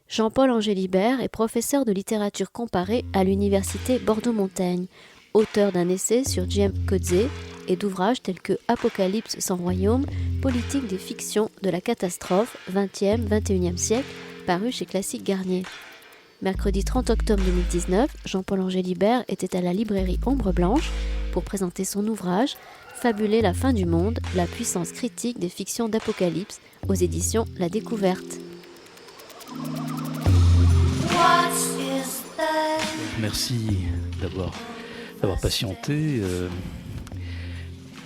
Jean-Paul Angélibert est professeur de littérature comparée à l'université Bordeaux-Montaigne, auteur d'un essai sur J.M. Coetzee et d'ouvrages tels que Apocalypse sans royaume, politique des fictions de la catastrophe, 20e, 21e siècle, paru chez Classique Garnier. Mercredi 30 octobre 2019, Jean-Paul Angélibert était à la librairie Ombre Blanche pour présenter son ouvrage Fabuler la fin du monde, la puissance critique des fictions d'Apocalypse aux éditions La Découverte. Merci d'avoir patienté.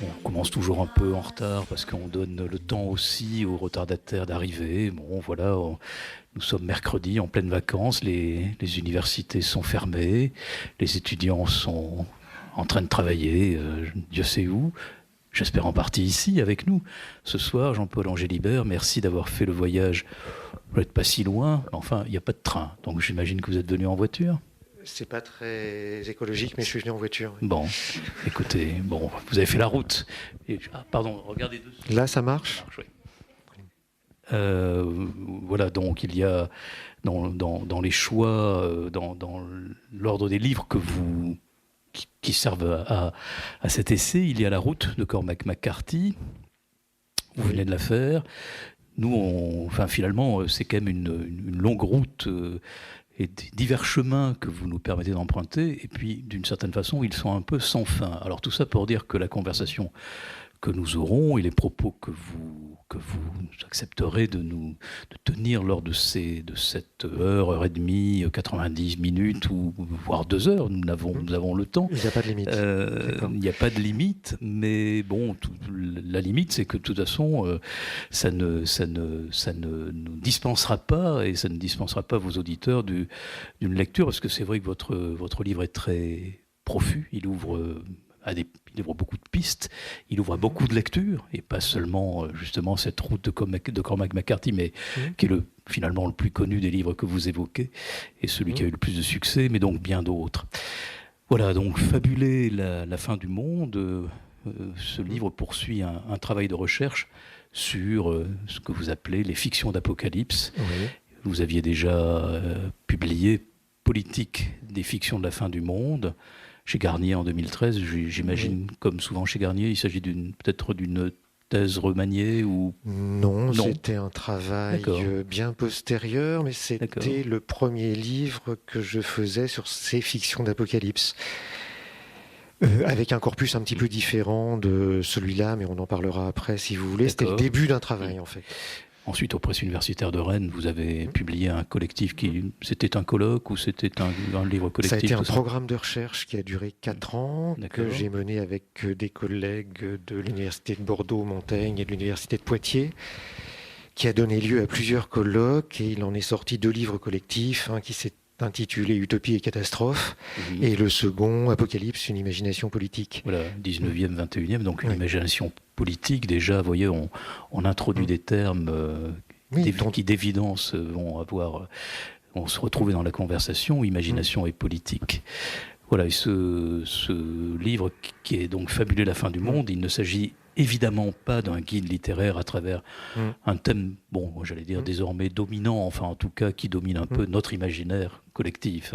On commence toujours un peu en retard parce qu'on donne le temps aussi aux retardataires d'arriver. Bon, voilà, nous sommes mercredi en pleine vacances, les universités sont fermées, les étudiants sont en train de travailler, Dieu sait où. J'espère en partie ici avec nous. Ce soir, Jean-Paul Angélibert, merci d'avoir fait le voyage. Vous n'êtes pas si loin, enfin, il n'y a pas de train, donc j'imagine que vous êtes venu en voiture. C'est pas très écologique, mais je suis venu en voiture. Oui. Bon, écoutez, vous avez fait la route. Pardon, regardez dessus. Là, ça marche, oui. Voilà, donc il y a dans les choix, dans l'ordre des livres qui servent à cet essai, il y a La route de Cormac McCarthy. Vous venez de la faire. Nous, finalement, c'est quand même une longue route et divers chemins que vous nous permettez d'emprunter. Et puis, d'une certaine façon, ils sont un peu sans fin. Alors, tout ça pour dire que la conversation que nous aurons et les propos que vous accepterez de tenir lors de cette heure et demie, 90 minutes ou voire 2 heures, nous avons le temps. Il n'y a pas de limite. Il n'y a pas de limite, mais bon, la limite, c'est que de toute façon, ça ne nous dispensera pas, et ça ne dispensera pas vos auditeurs d'une lecture, parce que c'est vrai que votre livre est très profus, il ouvre beaucoup de pistes, il ouvre à beaucoup de lectures, et pas seulement justement cette route de Cormac McCarthy, mais qui est finalement le plus connu des livres que vous évoquez, et celui qui a eu le plus de succès, mais donc bien d'autres. Voilà, donc Fabuler la fin du monde, ce livre poursuit un travail de recherche sur ce que vous appelez les fictions d'Apocalypse. Oui. Vous aviez déjà publié Politique des fictions de la fin du monde, chez Garnier en 2013, j'imagine, comme souvent chez Garnier, il s'agit peut-être d'une thèse remaniée ou... Non, c'était un travail bien postérieur, mais c'était le premier livre que je faisais sur ces fictions d'Apocalypse. Avec un corpus un petit peu différent de celui-là, mais on en parlera après si vous voulez. C'était le début d'un travail en fait. Ensuite, aux presses universitaires de Rennes, vous avez publié un collectif c'était un colloque ou c'était un livre collectif? Ça a été un programme de recherche qui a duré 4 ans, que j'ai mené avec des collègues de l'université de Bordeaux-Montaigne et de l'université de Poitiers, qui a donné lieu à plusieurs colloques, et il en est sorti 2 livres collectifs, un qui s'est intitulé Utopie et catastrophe, et le second, Apocalypse, une imagination politique. Voilà, 19e, 21e, donc une imagination politique. Déjà, vous voyez, on introduit des termes qui d'évidence vont se retrouver dans la conversation, imagination et politique. Voilà, et ce livre qui est donc Fabuler la fin du monde, il ne s'agit évidemment pas d'un guide littéraire à travers un thème, j'allais dire désormais dominant, enfin en tout cas qui domine un peu notre imaginaire collectif,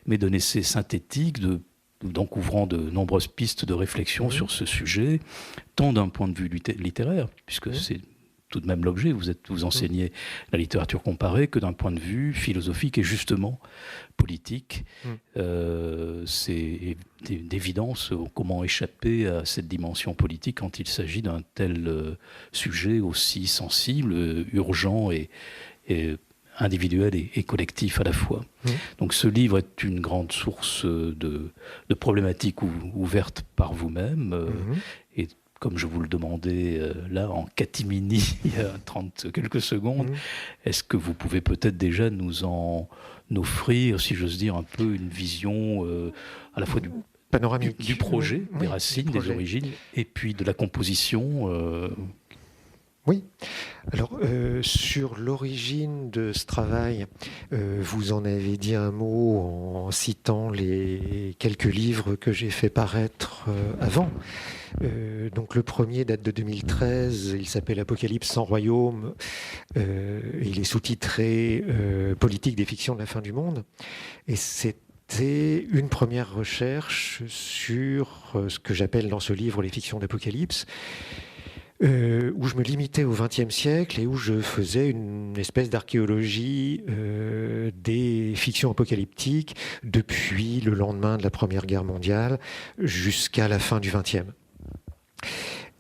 mais d'un essai synthétique, donc ouvrant de nombreuses pistes de réflexion sur ce sujet, tant d'un point de vue littéraire, puisque c'est tout de même l'objet, vous enseignez la littérature comparée, que d'un point de vue philosophique et justement politique. C'est d'évidence comment échapper à cette dimension politique quand il s'agit d'un tel sujet aussi sensible, urgent et individuel et collectif à la fois. Donc ce livre est une grande source de problématiques ouvertes par vous-même, et comme je vous le demandais là en catimini il y a 30 quelques secondes, est-ce que vous pouvez peut-être déjà nous en offrir, si j'ose dire, un peu une vision à la fois panoramique du projet, des racines, des origines, et puis de la composition Oui. Alors, sur l'origine de ce travail, vous en avez dit un mot en citant les quelques livres que j'ai fait paraître avant. Donc le premier date de 2013, il s'appelle Apocalypse sans royaume, il est sous-titré Politique des fictions de la fin du monde. Et c'était une première recherche sur ce que j'appelle dans ce livre les fictions d'Apocalypse, où je me limitais au XXe siècle et où je faisais une espèce d'archéologie des fictions apocalyptiques depuis le lendemain de la Première Guerre mondiale jusqu'à la fin du XXe.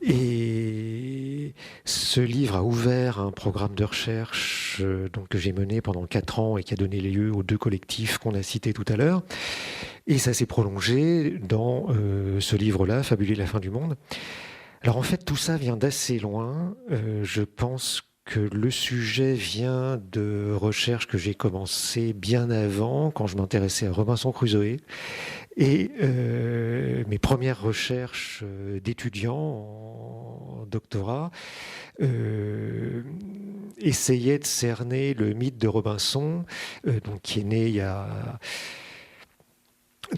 Et ce livre a ouvert un programme de recherche donc, que j'ai mené pendant 4 ans et qui a donné lieu aux 2 collectifs qu'on a cités tout à l'heure. Et ça s'est prolongé dans ce livre-là, Fabuler la fin du monde. Alors en fait, tout ça vient d'assez loin. Je pense que le sujet vient de recherches que j'ai commencées bien avant, quand je m'intéressais à Robinson Crusoe. Et mes premières recherches d'étudiants en doctorat essayaient de cerner le mythe de Robinson, donc qui est né il y a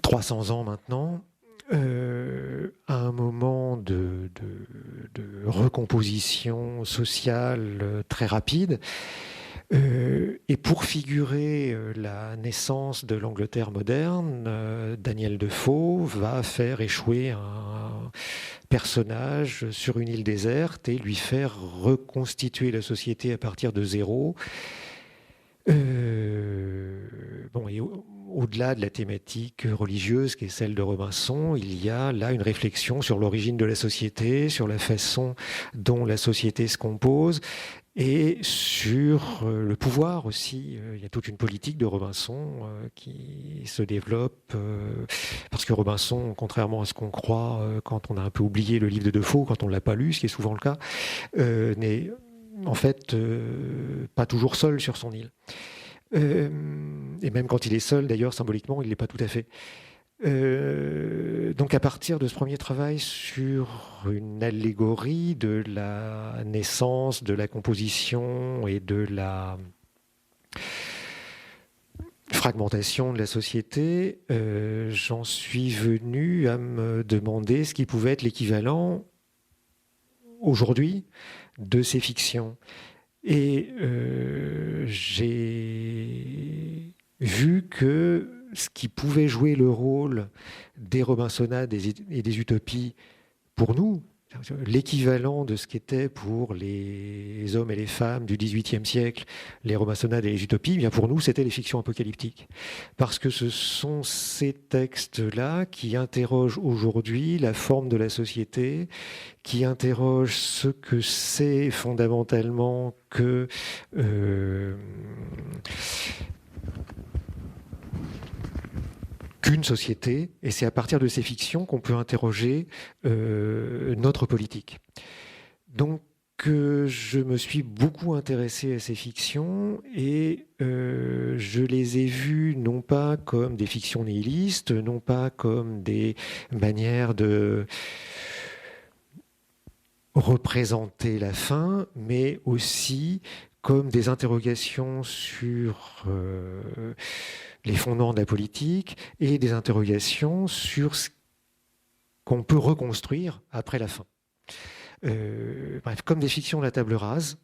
300 ans maintenant, à un moment de recomposition sociale très rapide. Et pour figurer la naissance de l'Angleterre moderne, Daniel Defoe va faire échouer un personnage sur une île déserte et lui faire reconstituer la société à partir de zéro. Bon, et au-delà de la thématique religieuse qui est celle de Robinson, il y a là une réflexion sur l'origine de la société, sur la façon dont la société se compose et sur le pouvoir aussi. Il y a toute une politique de Robinson qui se développe parce que Robinson, contrairement à ce qu'on croit quand on a un peu oublié le livre de Defoe, quand on ne l'a pas lu, ce qui est souvent le cas, n'est en fait pas toujours seul sur son île. Et même quand il est seul, d'ailleurs, symboliquement, il ne l'est pas tout à fait. Donc à partir de ce premier travail sur une allégorie de la naissance, de la composition et de la fragmentation de la société, j'en suis venu à me demander ce qui pouvait être l'équivalent aujourd'hui de ces fictions. Et j'ai vu que ce qui pouvait jouer le rôle des Robinsonades et des utopies pour nous, l'équivalent de ce qu'était pour les hommes et les femmes du XVIIIe siècle, les Robinsonades et les utopies, bien pour nous, c'était les fictions apocalyptiques. Parce que ce sont ces textes-là qui interrogent aujourd'hui la forme de la société, qui interrogent ce que c'est fondamentalement que qu'une société, et c'est à partir de ces fictions qu'on peut interroger notre politique. Donc, je me suis beaucoup intéressé à ces fictions et je les ai vues non pas comme des fictions nihilistes, non pas comme des manières de représenter la fin, mais aussi comme des interrogations sur les fondements de la politique et des interrogations sur ce qu'on peut reconstruire après la fin. Bref, comme des fictions de la table rase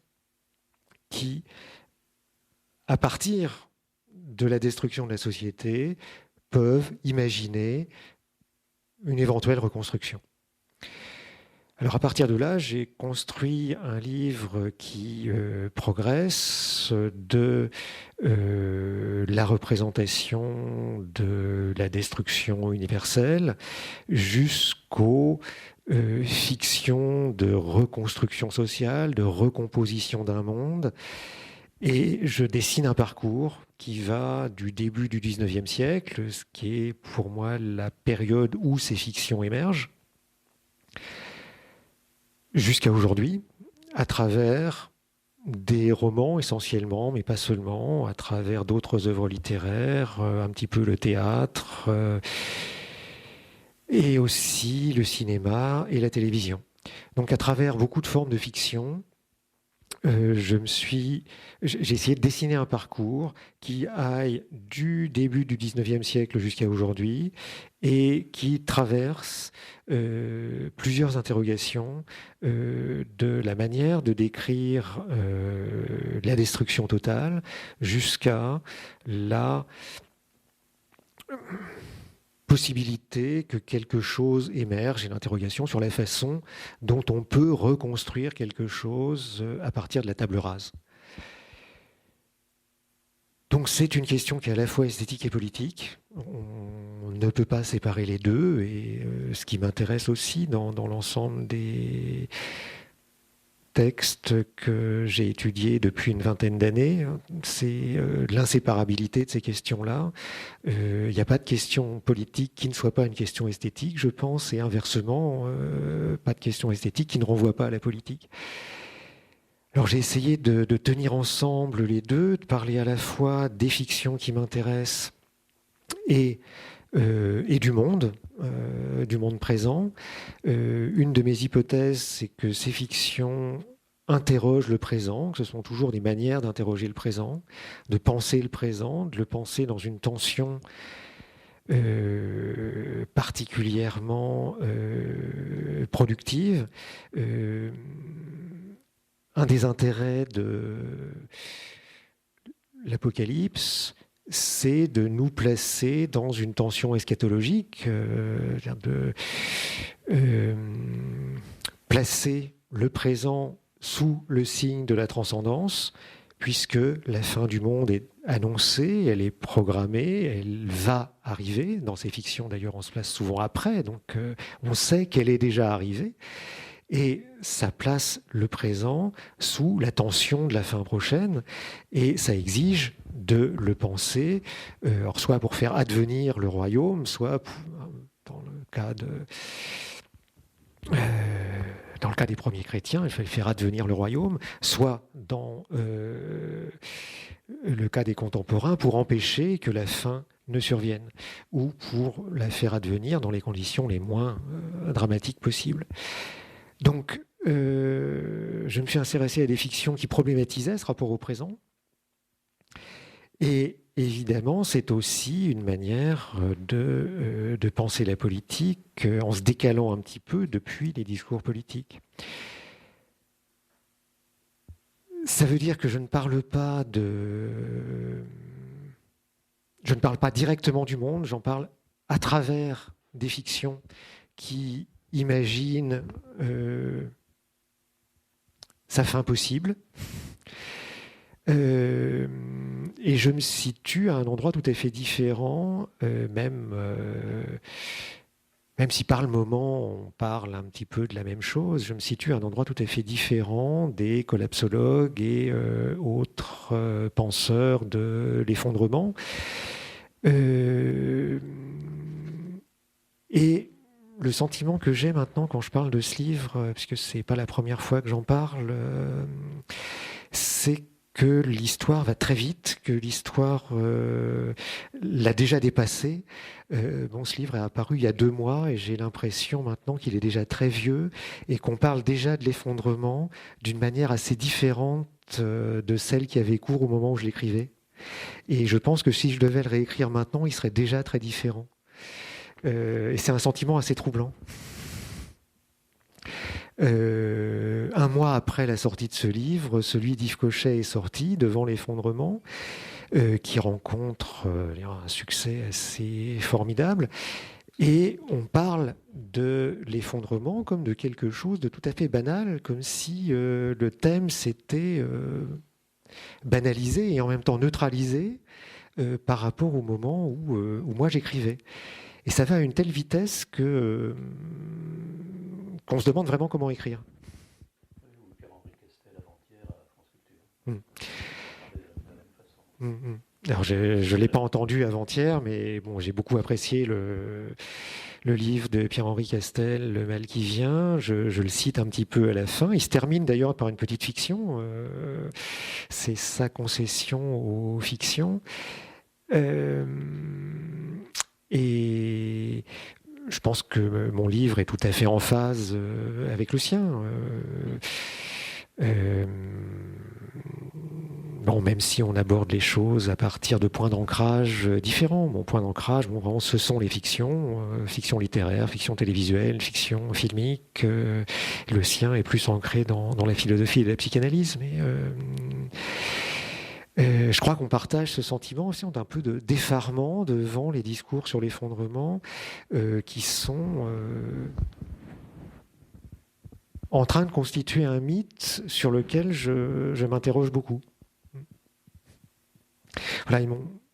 qui, à partir de la destruction de la société, peuvent imaginer une éventuelle reconstruction. Alors à partir de là, j'ai construit un livre qui progresse de la représentation de la destruction universelle jusqu'aux fictions de reconstruction sociale, de recomposition d'un monde. Et je dessine un parcours qui va du début du XIXe siècle, ce qui est pour moi la période où ces fictions émergent, jusqu'à aujourd'hui, à travers des romans essentiellement, mais pas seulement, à travers d'autres œuvres littéraires, un petit peu le théâtre, et aussi le cinéma et la télévision. Donc à travers beaucoup de formes de fiction, j'ai essayé de dessiner un parcours qui aille du début du 19e siècle jusqu'à aujourd'hui et qui traverse plusieurs interrogations de la manière de décrire la destruction totale jusqu'à la possibilité que quelque chose émerge et l'interrogation sur la façon dont on peut reconstruire quelque chose à partir de la table rase. Donc c'est une question qui est à la fois esthétique et politique. On ne peut pas séparer les deux et ce qui m'intéresse aussi dans l'ensemble des textes que j'ai étudiés depuis une vingtaine d'années, c'est l'inséparabilité de ces questions-là. Il n'y a pas de question politique qui ne soit pas une question esthétique, je pense, et inversement, pas de question esthétique qui ne renvoie pas à la politique. Alors j'ai essayé de tenir ensemble les deux, de parler à la fois des fictions qui m'intéressent et du monde présent. Une de mes hypothèses, c'est que ces fictions interrogent le présent, que ce sont toujours des manières d'interroger le présent, de penser le présent, de le penser dans une tension particulièrement productive. Un des intérêts de l'Apocalypse, c'est de nous placer dans une tension eschatologique, de placer le présent sous le signe de la transcendance, puisque la fin du monde est annoncée, elle est programmée, elle va arriver. Dans ces fictions, d'ailleurs, on se place souvent après, donc on sait qu'elle est déjà arrivée. Et ça place le présent sous la tension de la fin prochaine, et ça exige de le penser, alors soit pour faire advenir le royaume, soit dans le cas des premiers chrétiens, il fallait faire advenir le royaume, soit dans le cas des contemporains, pour empêcher que la fin ne survienne, ou pour la faire advenir dans les conditions les moins dramatiques possibles. Donc, je me suis intéressé à des fictions qui problématisaient ce rapport au présent. Et évidemment, c'est aussi une manière de penser la politique en se décalant un petit peu depuis les discours politiques. Ça veut dire que je ne parle pas directement du monde, j'en parle à travers des fictions qui imagine sa fin possible. Et je me situe à un endroit tout à fait différent, même si par le moment on parle un petit peu de la même chose, je me situe à un endroit tout à fait différent des collapsologues et autres penseurs de l'effondrement. Et le sentiment que j'ai maintenant quand je parle de ce livre, puisque c'est pas la première fois que j'en parle, c'est que l'histoire va très vite, que l'histoire l'a déjà dépassé. Ce livre est apparu il y a 2 mois et j'ai l'impression maintenant qu'il est déjà très vieux et qu'on parle déjà de l'effondrement d'une manière assez différente de celle qui avait cours au moment où je l'écrivais. Et je pense que si je devais le réécrire maintenant, il serait déjà très différent. Et c'est un sentiment assez troublant. 1 mois après la sortie de ce livre, celui d'Yves Cochet est sorti, Devant l'effondrement, qui rencontre un succès assez formidable. Et on parle de l'effondrement comme de quelque chose de tout à fait banal, comme si le thème s'était banalisé et en même temps neutralisé par rapport au moment où moi j'écrivais. Et ça va à une telle vitesse qu'on se demande vraiment comment écrire. Alors je ne l'ai pas entendu avant-hier, mais bon, j'ai beaucoup apprécié le livre de Pierre-Henri Castel, Le mal qui vient. Je le cite un petit peu à la fin. Il se termine d'ailleurs par une petite fiction. C'est sa concession aux fictions. Et je pense que mon livre est tout à fait en phase avec le sien. Bon, même si on aborde les choses à partir de points d'ancrage différents. Mon point d'ancrage, vraiment, ce sont les fictions, fiction littéraire, fiction télévisuelle, fiction filmique. Le sien est plus ancré dans la philosophie et la psychanalyse, mais je crois qu'on partage ce sentiment aussi d'un peu de d'effarement devant les discours sur l'effondrement qui sont en train de constituer un mythe sur lequel je m'interroge beaucoup. Voilà,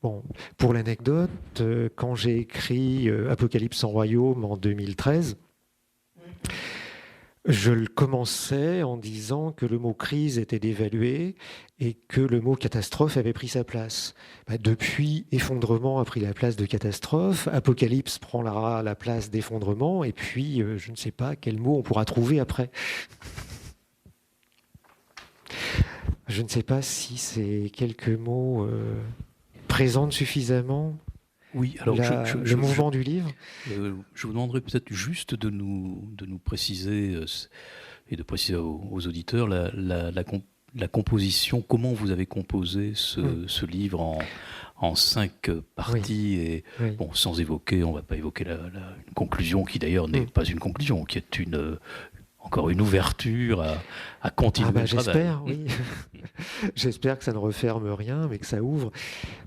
bon, pour l'anecdote, quand j'ai écrit Apocalypse sans royaume en 2013, je le commençais en disant que le mot crise était dévalué et que le mot catastrophe avait pris sa place. Depuis, effondrement a pris la place de catastrophe, apocalypse prend la place d'effondrement, et puis je ne sais pas quel mot on pourra trouver après. Je ne sais pas si ces quelques mots présentent suffisamment le mouvement du livre. Je vous demanderai peut-être juste de nous préciser et de préciser aux auditeurs la composition, comment vous avez composé ce livre en 5 parties, et bon, sans évoquer, on ne va pas évoquer une conclusion qui d'ailleurs n'est pas une conclusion, qui est encore une ouverture à continuer le travail. J'espère, oui. J'espère que ça ne referme rien, mais que ça ouvre.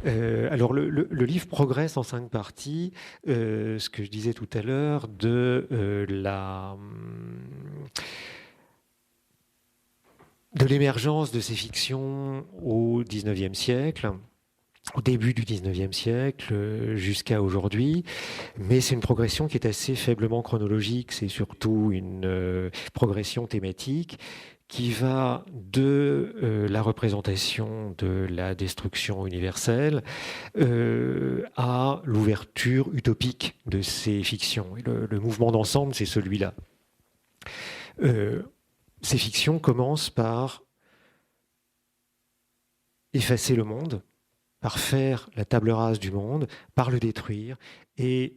Alors, le livre progresse en 5 parties. Ce que je disais tout à l'heure de l'émergence de ces fictions au XIXe siècle, au début du XIXe siècle jusqu'à aujourd'hui, mais c'est une progression qui est assez faiblement chronologique, c'est surtout une progression thématique qui va de la représentation de la destruction universelle à l'ouverture utopique de ces fictions. Et le mouvement d'ensemble, c'est celui-là. Ces fictions commencent par effacer le monde, par faire la table rase du monde, par le détruire. Et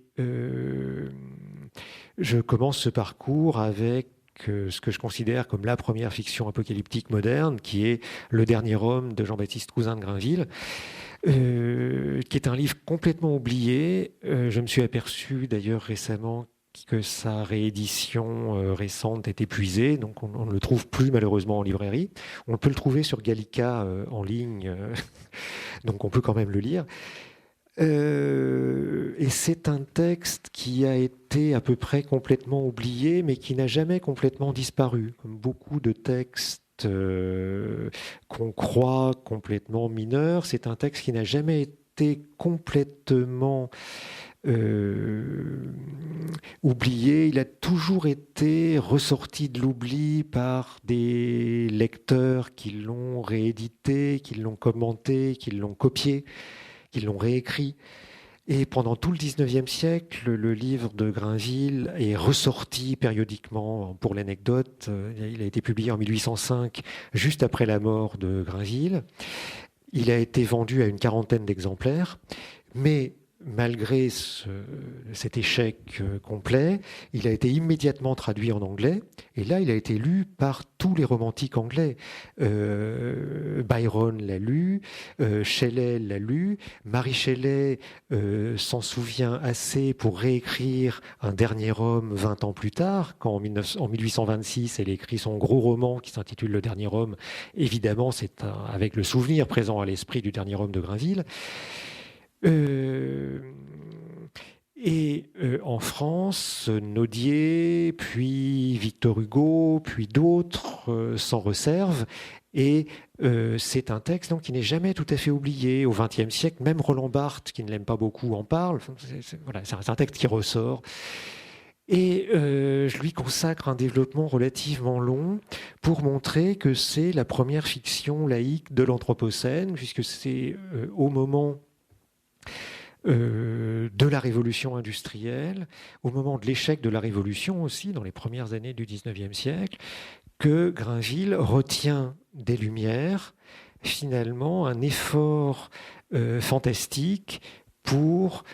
je commence ce parcours avec ce que je considère comme la première fiction apocalyptique moderne, qui est Le Dernier Homme de Jean-Baptiste Cousin de Grainville, qui est un livre complètement oublié. Je me suis aperçu d'ailleurs récemment que sa réédition récente est épuisée, donc on ne le trouve plus malheureusement en librairie. On peut le trouver sur Gallica en ligne, donc on peut quand même le lire. Et c'est un texte qui a été à peu près complètement oublié, mais qui n'a jamais complètement disparu. Comme beaucoup de textes qu'on croit complètement mineurs, c'est un texte qui n'a jamais été complètement oublié. Il a toujours été ressorti de l'oubli par des lecteurs qui l'ont réédité, qui l'ont commenté, qui l'ont copié, qui l'ont réécrit. Et pendant tout le XIXe siècle, le livre de Grainville est ressorti périodiquement. Pour l'anecdote, il a été publié en 1805, juste après la mort de Grainville. Il a été vendu à une 40aine d'exemplaires, mais malgré cet échec complet, il a été immédiatement traduit en anglais, et là il a été lu par tous les romantiques anglais. Byron l'a lu, Shelley l'a lu, Mary Shelley s'en souvient assez pour réécrire Un Dernier Homme 20 ans plus tard, quand en 1826 elle écrit son gros roman qui s'intitule Le Dernier Homme. Évidemment, c'est avec le souvenir présent à l'esprit du Dernier Homme de Grainville. En France, Nodier, puis Victor Hugo, puis d'autres s'en resservent. Et c'est un texte donc, qui n'est jamais tout à fait oublié. Au XXe siècle, même Roland Barthes, qui ne l'aime pas beaucoup, en parle. C'est un texte qui ressort. Et je lui consacre un développement relativement long pour montrer que c'est la première fiction laïque de l'Anthropocène, puisque c'est au moment de la révolution industrielle, au moment de l'échec de la révolution aussi, dans les premières années du XIXe siècle, que Grainville retient des Lumières, finalement, un effort fantastique pour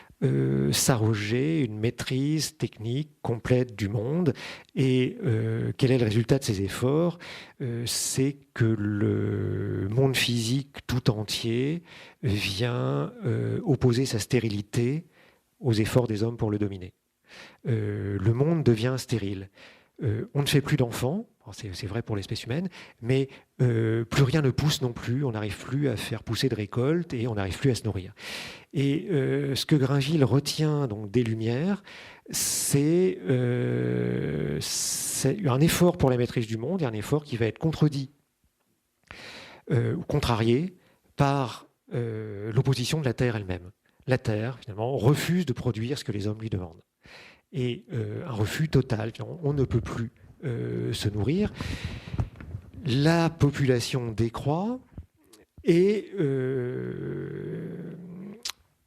s'arroger une maîtrise technique complète du monde. Et quel est le résultat de ces efforts ? C'est que le monde physique tout entier vient opposer sa stérilité aux efforts des hommes pour le dominer. Le monde devient stérile. On ne fait plus d'enfants, c'est vrai pour l'espèce humaine, mais plus rien ne pousse non plus, on n'arrive plus à faire pousser de récoltes et on n'arrive plus à se nourrir. Et ce que Grainville retient donc des Lumières, c'est un effort pour la maîtrise du monde et un effort qui va être contredit ou contrarié par l'opposition de la Terre elle-même. La Terre, finalement, refuse de produire ce que les hommes lui demandent. Et un refus total, on ne peut plus se nourrir. La population décroît et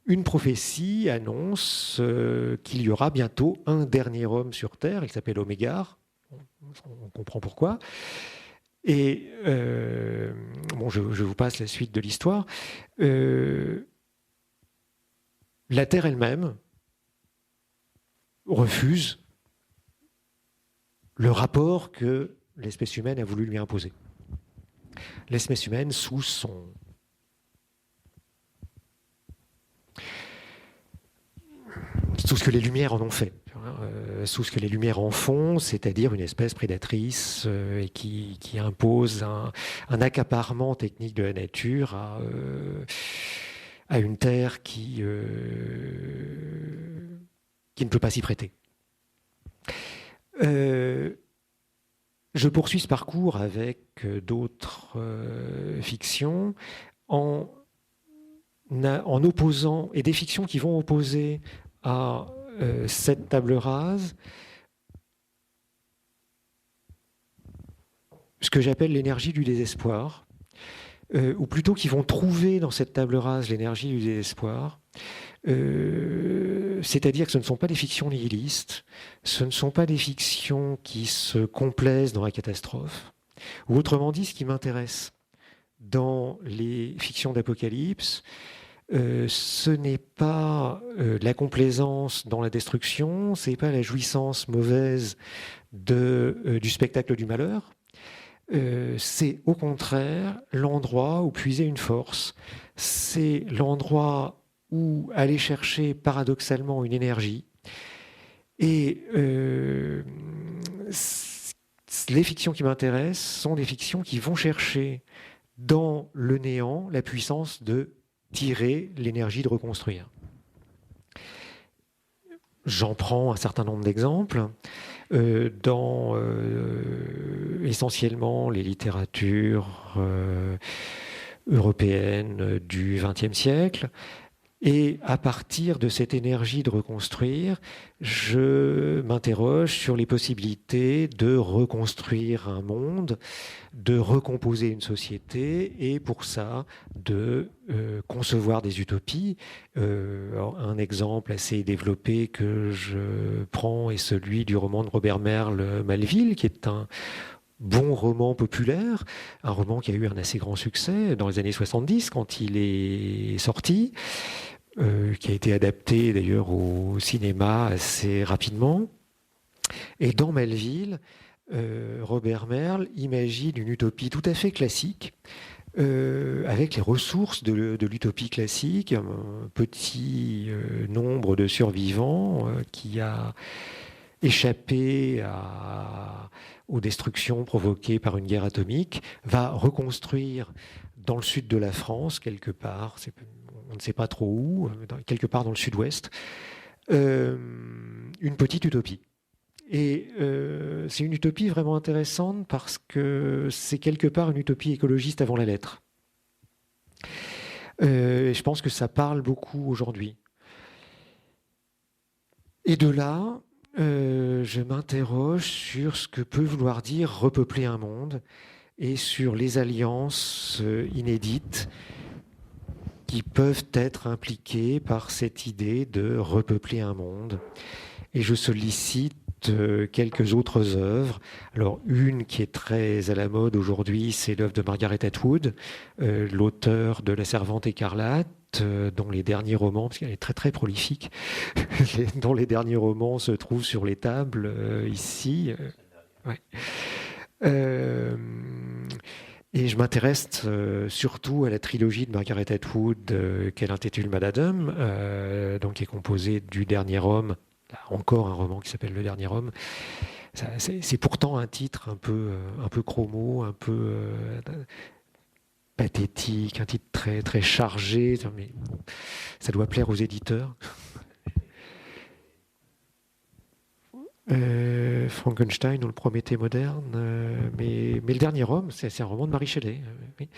une prophétie annonce qu'il y aura bientôt un dernier homme sur Terre, il s'appelle Omégar, on comprend pourquoi. Et bon, je vous passe la suite de l'histoire. La Terre elle-même refuse le rapport que l'espèce humaine a voulu lui imposer. L'espèce humaine, sous ce que les Lumières en ont fait, sous ce que les Lumières en font, c'est-à-dire une espèce prédatrice et qui impose un accaparement technique de la nature à une terre qui ne peut pas s'y prêter. Je poursuis ce parcours avec d'autres fictions en opposant, et des fictions qui vont opposer à cette table rase ce que j'appelle l'énergie du désespoir, ou plutôt qui vont trouver dans cette table rase l'énergie du désespoir. C'est-à-dire que ce ne sont pas des fictions nihilistes, ce ne sont pas des fictions qui se complaisent dans la catastrophe, ou autrement dit, ce qui m'intéresse dans les fictions d'apocalypse, ce n'est pas la complaisance dans la destruction, ce n'est pas la jouissance mauvaise du spectacle du malheur, c'est au contraire l'endroit où puiser une force, c'est l'endroit où aller chercher paradoxalement une énergie. Et les fictions qui m'intéressent sont des fictions qui vont chercher dans le néant la puissance de tirer l'énergie de reconstruire. J'en prends un certain nombre d'exemples dans essentiellement les littératures européennes du XXe siècle. Et à partir de cette énergie de reconstruire, je m'interroge sur les possibilités de reconstruire un monde, de recomposer une société, et pour ça, de concevoir des utopies. Un exemple assez développé que je prends est celui du roman de Robert Merle, Maleville, qui est un bon roman populaire, un roman qui a eu un assez grand succès dans les années 70 quand il est sorti, qui a été adapté d'ailleurs au cinéma assez rapidement. Et dans Melville, Robert Merle imagine une utopie tout à fait classique, avec les ressources de l'utopie classique, un petit nombre de survivants qui a échappé aux destructions provoquées par une guerre atomique, va reconstruire dans le sud de la France, quelque part, on ne sait pas trop où, quelque part dans le sud-ouest, une petite utopie. Et c'est une utopie vraiment intéressante parce que c'est quelque part une utopie écologiste avant la lettre. Et je pense que ça parle beaucoup aujourd'hui. Et de là, je m'interroge sur ce que peut vouloir dire repeupler un monde et sur les alliances inédites qui peuvent être impliquées par cette idée de repeupler un monde. Et je sollicite quelques autres œuvres. Alors, une qui est très à la mode aujourd'hui, c'est l'œuvre de Margaret Atwood, l'auteur de La Servante écarlate, dont les derniers romans, parce qu'elle est très très prolifique, dont les derniers romans se trouvent sur les tables ici. Ouais. Et je m'intéresse surtout à la trilogie de Margaret Atwood qu'elle intitule Madame, donc qui est composée du Dernier Homme, encore un roman qui s'appelle Le Dernier Homme. C'est pourtant un titre un peu chromo, un peu pathétique, un titre très, très chargé, mais ça doit plaire aux éditeurs. Frankenstein ou le Prométhée moderne, mais le Dernier Homme, c'est un roman de Mary Shelley. Oui.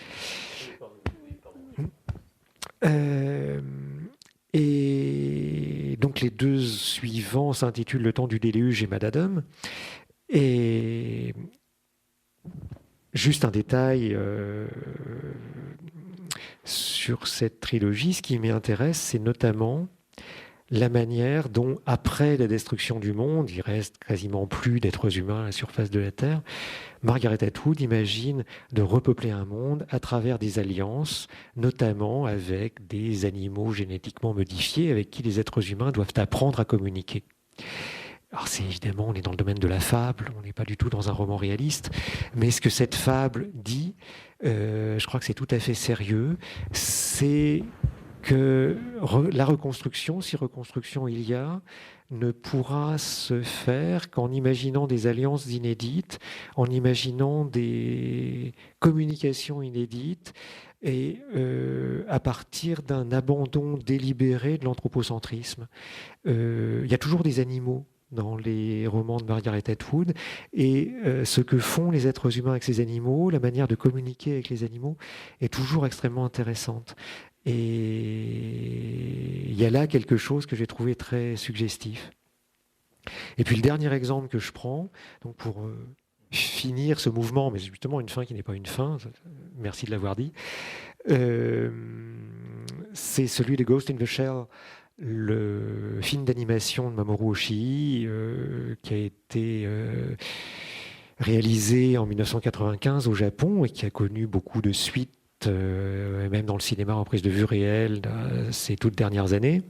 Et donc les deux suivants s'intitulent Le Temps du déluge et Madame. Et juste un détail sur cette trilogie, ce qui m'intéresse, c'est notamment la manière dont, après la destruction du monde, il reste quasiment plus d'êtres humains à la surface de la Terre, Margaret Atwood imagine de repeupler un monde à travers des alliances, notamment avec des animaux génétiquement modifiés avec qui les êtres humains doivent apprendre à communiquer. Alors c'est évidemment, on est dans le domaine de la fable, on n'est pas du tout dans un roman réaliste, mais ce que cette fable dit, je crois que c'est tout à fait sérieux, c'est que la reconstruction, si reconstruction il y a, ne pourra se faire qu'en imaginant des alliances inédites, en imaginant des communications inédites, et à partir d'un abandon délibéré de l'anthropocentrisme. Il y a toujours des animaux dans les romans de Margaret Atwood, et ce que font les êtres humains avec ces animaux, la manière de communiquer avec les animaux, est toujours extrêmement intéressante. Et il y a là quelque chose que j'ai trouvé très suggestif. Et puis le dernier exemple que je prends, donc pour finir ce mouvement, mais justement une fin qui n'est pas une fin, merci de l'avoir dit, c'est celui de Ghost in the Shell, le film d'animation de Mamoru Oshii, qui a été réalisé en 1995 au Japon et qui a connu beaucoup de suites, même dans le cinéma en prise de vue réelle ces toutes dernières années.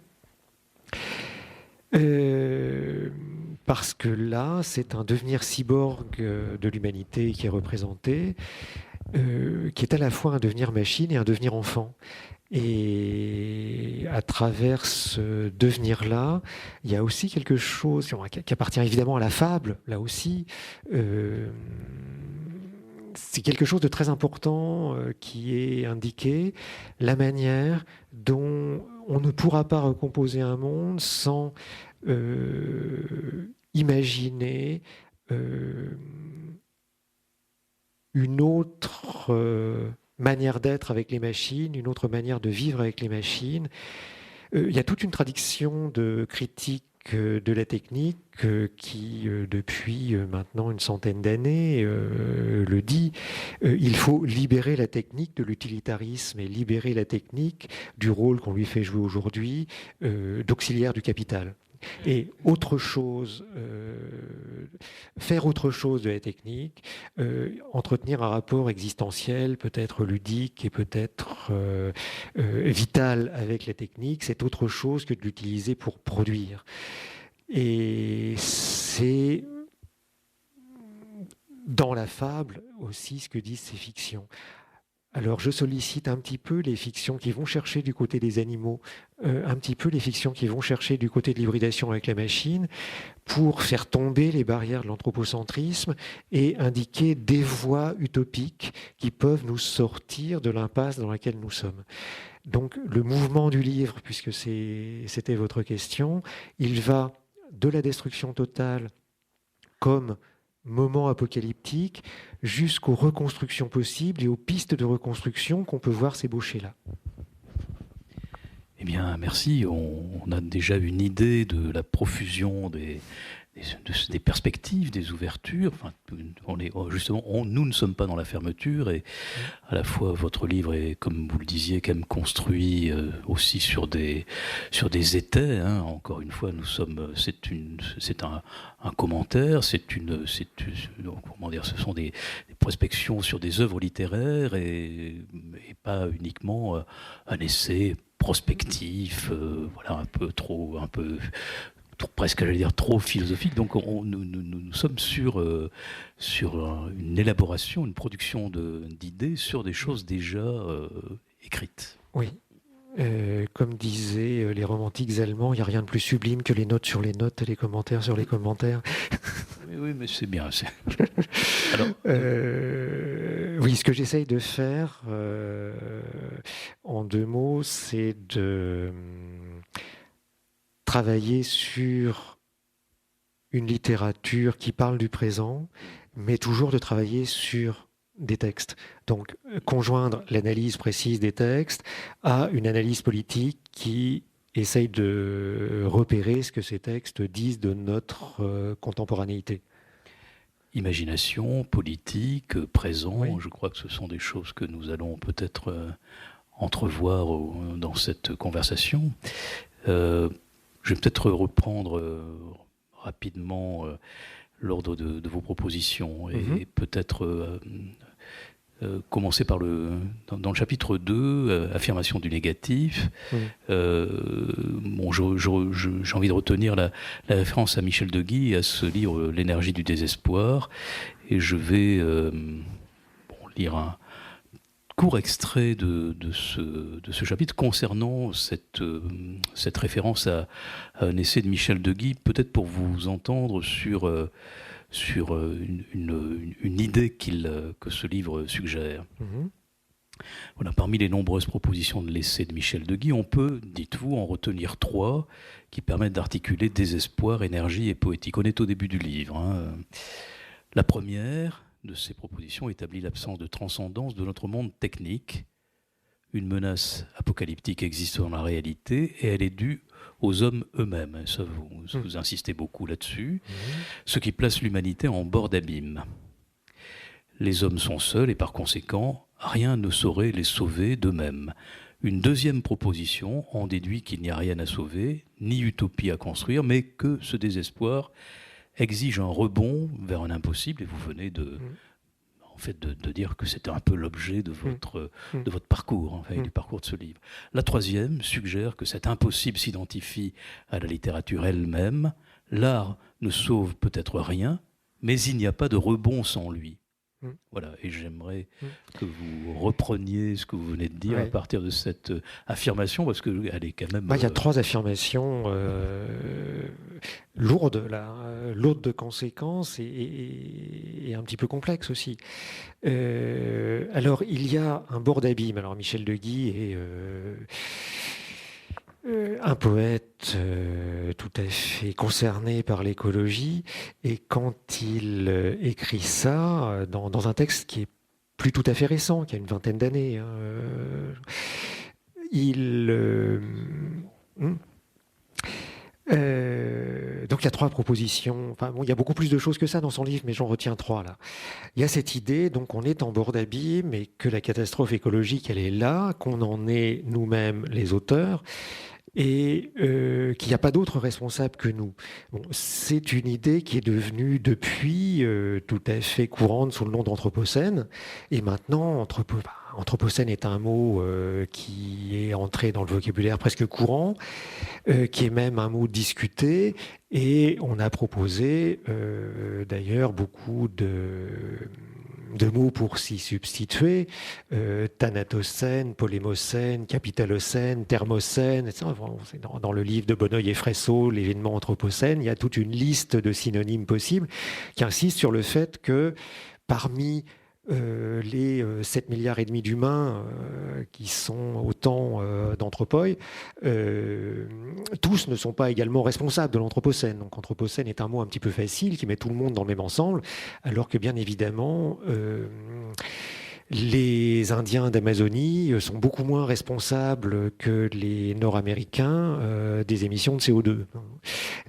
Parce que là, c'est un devenir cyborg de l'humanité qui est représenté, qui est à la fois un devenir machine et un devenir enfant. Et à travers ce devenir-là, il y a aussi quelque chose qui appartient évidemment à la fable, là aussi. C'est quelque chose de très important qui est indiqué, la manière dont on ne pourra pas recomposer un monde sans imaginer une autre manière d'être avec les machines, une autre manière de vivre avec les machines. Il y a toute une tradition de critique de la technique qui, depuis maintenant une centaine d'années, le dit. Il faut libérer la technique de l'utilitarisme et libérer la technique du rôle qu'on lui fait jouer aujourd'hui d'auxiliaire du capital. Et autre chose, faire autre chose de la technique, entretenir un rapport existentiel, peut-être ludique et peut-être vital avec la technique, c'est autre chose que de l'utiliser pour produire. Et c'est dans la fable aussi ce que disent ces fictions. Alors je sollicite un petit peu les fictions qui vont chercher du côté des animaux, un petit peu les fictions qui vont chercher du côté de l'hybridation avec la machine, pour faire tomber les barrières de l'anthropocentrisme et indiquer des voies utopiques qui peuvent nous sortir de l'impasse dans laquelle nous sommes. Donc le mouvement du livre, puisque c'était votre question, il va de la destruction totale comme moment apocalyptique jusqu'aux reconstructions possibles et aux pistes de reconstruction qu'on peut voir s'ébaucher là. Eh bien, merci. On a déjà une idée de la profusion des perspectives, des ouvertures. Enfin, nous ne sommes pas dans la fermeture, et à la fois votre livre est, comme vous le disiez, quand même construit aussi sur des étais. Hein. Encore une fois, c'est un commentaire, comment dire, ce sont des prospections sur des œuvres littéraires et pas uniquement un essai prospectif, voilà, presque, j'allais dire, trop philosophique. Donc nous sommes sur une élaboration, une production d'idées sur des choses déjà écrites. Oui. Comme disaient les romantiques allemands, il n'y a rien de plus sublime que les notes sur les notes et les commentaires sur les commentaires. Oui, mais c'est bien. Alors, oui, ce que j'essaye de faire, en 2 mots, c'est de travailler sur une littérature qui parle du présent, mais toujours de travailler sur des textes. Donc, conjoindre l'analyse précise des textes à une analyse politique qui essaye de repérer ce que ces textes disent de notre contemporanéité. Imagination, politique, présent, oui. Je crois que ce sont des choses que nous allons peut-être entrevoir dans cette conversation. Je vais peut-être reprendre rapidement l'ordre de vos propositions et peut-être commencer par dans le chapitre 2, affirmation du négatif. Bon, j'ai envie de retenir la référence à Michel Deguy et à ce livre L'énergie du désespoir, et je vais lire un court extrait de ce chapitre concernant cette référence à un essai de Michel Deguy, peut-être pour vous entendre sur une idée que ce livre suggère. Voilà, parmi les nombreuses propositions de l'essai de Michel Deguy, on peut, dites-vous, en retenir 3 qui permettent d'articuler désespoir, énergie et poétique. On est au début du livre. La première de ces propositions établit l'absence de transcendance de notre monde technique. Une menace apocalyptique existe dans la réalité et elle est due aux hommes eux-mêmes. Ça, vous insistez beaucoup là-dessus. Ce qui place l'humanité en bord d'abîme. Les hommes sont seuls et par conséquent, rien ne saurait les sauver d'eux-mêmes. Une deuxième proposition en déduit qu'il n'y a rien à sauver, ni utopie à construire, mais que ce désespoir exige un rebond vers un impossible, et vous venez de dire que c'était un peu l'objet de votre parcours, enfin, du parcours de ce livre. La troisième suggère que cet impossible s'identifie à la littérature elle-même. L'art ne sauve peut-être rien, mais il n'y a pas de rebond sans lui. Voilà, et j'aimerais que vous repreniez ce que vous venez de dire à partir de cette affirmation, parce qu'elle est quand même... Il y a 3 affirmations lourdes, là, lourdes de conséquences et un petit peu complexes aussi. Alors, il y a un bord d'abîme. Alors, Michel Deguy est... un poète tout à fait concerné par l'écologie, et quand il écrit ça dans un texte qui est plus tout à fait récent, qui a une 20aine d'années, donc il y a 3 propositions. Enfin, bon, il y a beaucoup plus de choses que ça dans son livre, mais j'en retiens 3 là. Il y a cette idée, donc on est en bord d'abîme et que la catastrophe écologique, elle est là, qu'on en est nous-mêmes les auteurs, et qu'il n'y a pas d'autres responsables que nous. Bon, c'est une idée qui est devenue depuis tout à fait courante sous le nom d'anthropocène, et maintenant anthropocène est un mot qui est entré dans le vocabulaire presque courant, qui est même un mot discuté, et on a proposé d'ailleurs beaucoup de mots pour s'y substituer, thanatocène, polémocène, capitalocène, thermocène, etc. Dans le livre de Bonneuil et Fresso, l'événement anthropocène, il y a toute une liste de synonymes possibles qui insistent sur le fait que parmi les 7 milliards et demi d'humains qui sont autant d'anthropoi, tous ne sont pas également responsables de l'anthropocène. Donc anthropocène est un mot un petit peu facile qui met tout le monde dans le même ensemble, alors que bien évidemment les Indiens d'Amazonie sont beaucoup moins responsables que les Nord-Américains des émissions de CO2.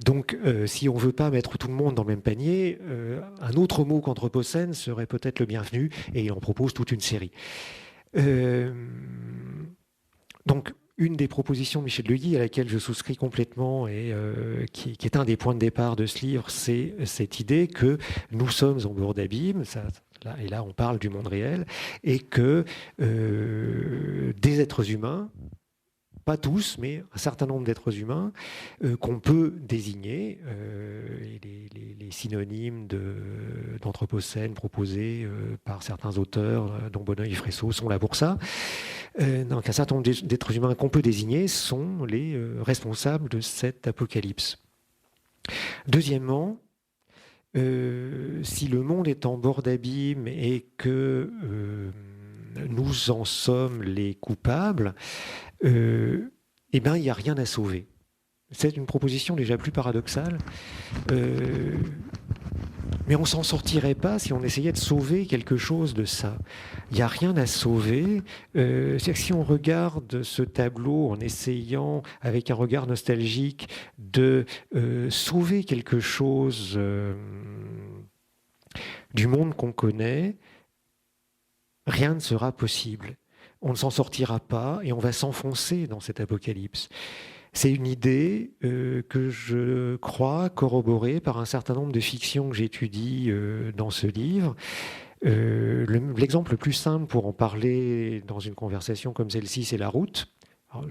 Donc, si on ne veut pas mettre tout le monde dans le même panier, un autre mot qu'anthropocène serait peut-être le bienvenu, et il en propose toute une série. Donc, une des propositions de Michel Deguy à laquelle je souscris complètement et qui est un des points de départ de ce livre, c'est cette idée que nous sommes en bord d'abîme, et là on parle du monde réel, et que des êtres humains pas tous, mais un certain nombre d'êtres humains qu'on peut désigner. Les synonymes d'anthropocène proposés par certains auteurs, dont Bonneuil et Fresso, sont là pour ça. Donc un certain nombre d'êtres humains qu'on peut désigner sont les responsables de cet apocalypse. Deuxièmement, si le monde est en bord d'abîme et que nous en sommes les coupables, eh bien, il n'y a rien à sauver. C'est une proposition déjà plus paradoxale, mais on ne s'en sortirait pas si on essayait de sauver quelque chose de ça. Il n'y a rien à sauver. C'est-à-dire que si on regarde ce tableau en essayant, avec un regard nostalgique, de sauver quelque chose du monde qu'on connaît, rien ne sera possible. On ne s'en sortira pas et on va s'enfoncer dans cet apocalypse. C'est une idée que je crois corroborée par un certain nombre de fictions que j'étudie dans ce livre. L'exemple le plus simple pour en parler dans une conversation comme celle-ci, c'est La Route. Alors,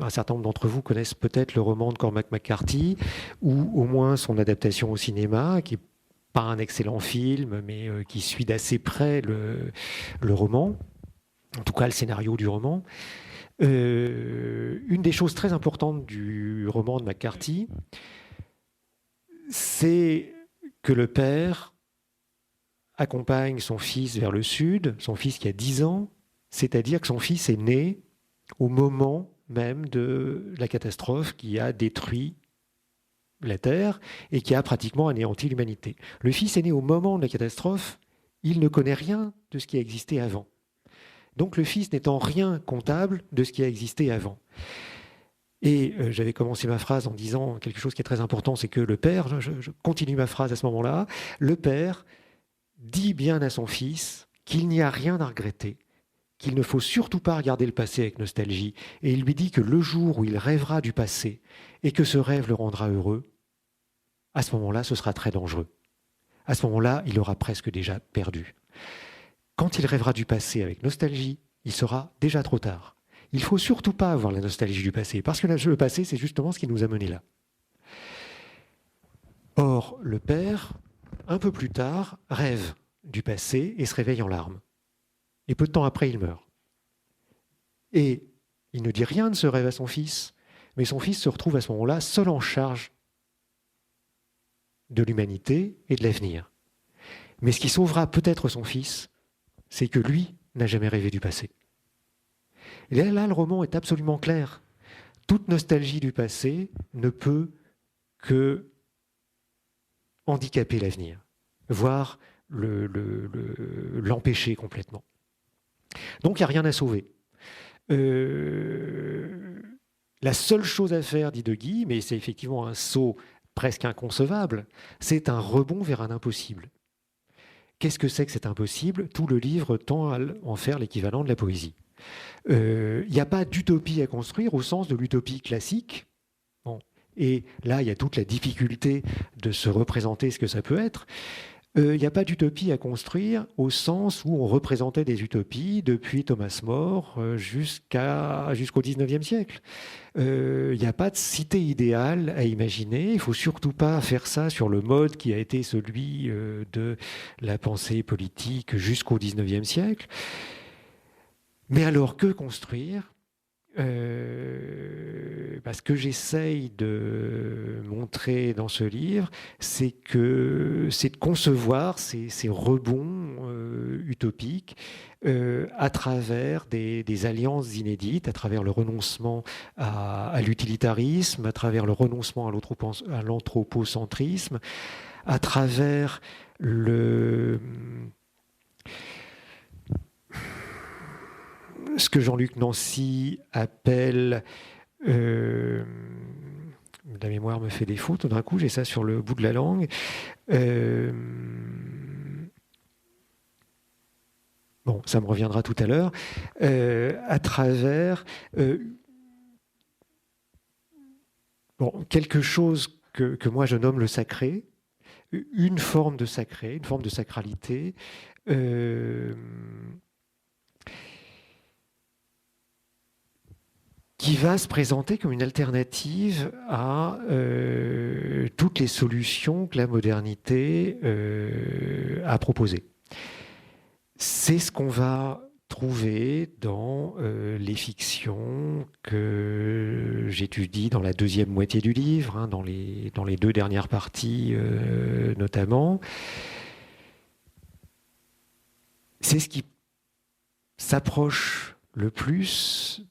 un certain nombre d'entre vous connaissent peut-être le roman de Cormac McCarthy, ou au moins son adaptation au cinéma, qui n'est pas un excellent film, mais qui suit d'assez près le roman, en tout cas le scénario du roman. Une des choses très importantes du roman de McCarthy, c'est que le père accompagne son fils vers le sud, son fils qui a 10 ans, c'est-à-dire que son fils est né au moment même de la catastrophe qui a détruit la Terre et qui a pratiquement anéanti l'humanité. Le fils est né au moment de la catastrophe, il ne connaît rien de ce qui a existé avant. Donc le fils n'est en rien comptable de ce qui a existé avant. Et j'avais commencé ma phrase en disant quelque chose qui est très important, c'est que le père, je continue ma phrase à ce moment-là, le père dit bien à son fils qu'il n'y a rien à regretter, qu'il ne faut surtout pas regarder le passé avec nostalgie, et il lui dit que le jour où il rêvera du passé et que ce rêve le rendra heureux, à ce moment-là, ce sera très dangereux. À ce moment-là, il aura presque déjà perdu. Quand il rêvera du passé avec nostalgie, il sera déjà trop tard. Il ne faut surtout pas avoir la nostalgie du passé, parce que le passé, c'est justement ce qui nous a menés là. Or, le père, un peu plus tard, rêve du passé et se réveille en larmes. Et peu de temps après, il meurt. Et il ne dit rien de ce rêve à son fils, mais son fils se retrouve à ce moment-là seul en charge de l'humanité et de l'avenir. Mais ce qui sauvera peut-être son fils, c'est que lui n'a jamais rêvé du passé. Et là, le roman est absolument clair. Toute nostalgie du passé ne peut que handicaper l'avenir, voire l'empêcher complètement. Donc, il n'y a rien à sauver. La seule chose à faire, dit De Guy, mais c'est effectivement un saut presque inconcevable, c'est un rebond vers un impossible. Qu'est-ce que c'est que cet impossible ? Tout le livre tend à en faire l'équivalent de la poésie. Il n'y a pas d'utopie à construire au sens de l'utopie classique. Bon. Et là, il y a toute la difficulté de se représenter ce que ça peut être. Il n'y a pas d'utopie à construire au sens où on représentait des utopies depuis Thomas More jusqu'au XIXe siècle. Il n'y a pas de cité idéale à imaginer. Il ne faut surtout pas faire ça sur le mode qui a été celui de la pensée politique jusqu'au XIXe siècle. Mais alors, que construire ? Ce que j'essaye de montrer dans ce livre, c'est de concevoir ces rebonds utopiques à travers des alliances inédites, à travers le renoncement à l'utilitarisme, à travers le renoncement à l'anthropocentrisme, à travers ce que Jean-Luc Nancy appelle, la mémoire me fait défaut, tout d'un coup j'ai ça sur le bout de la langue, bon, ça me reviendra tout à l'heure, à travers quelque chose que moi je nomme le sacré, une forme de sacré, une forme de sacralité, qui va se présenter comme une alternative à toutes les solutions que la modernité a proposées. C'est ce qu'on va trouver dans les fictions que j'étudie dans la deuxième moitié du livre, hein, dans les 2 dernières parties notamment. C'est ce qui s'approche le plus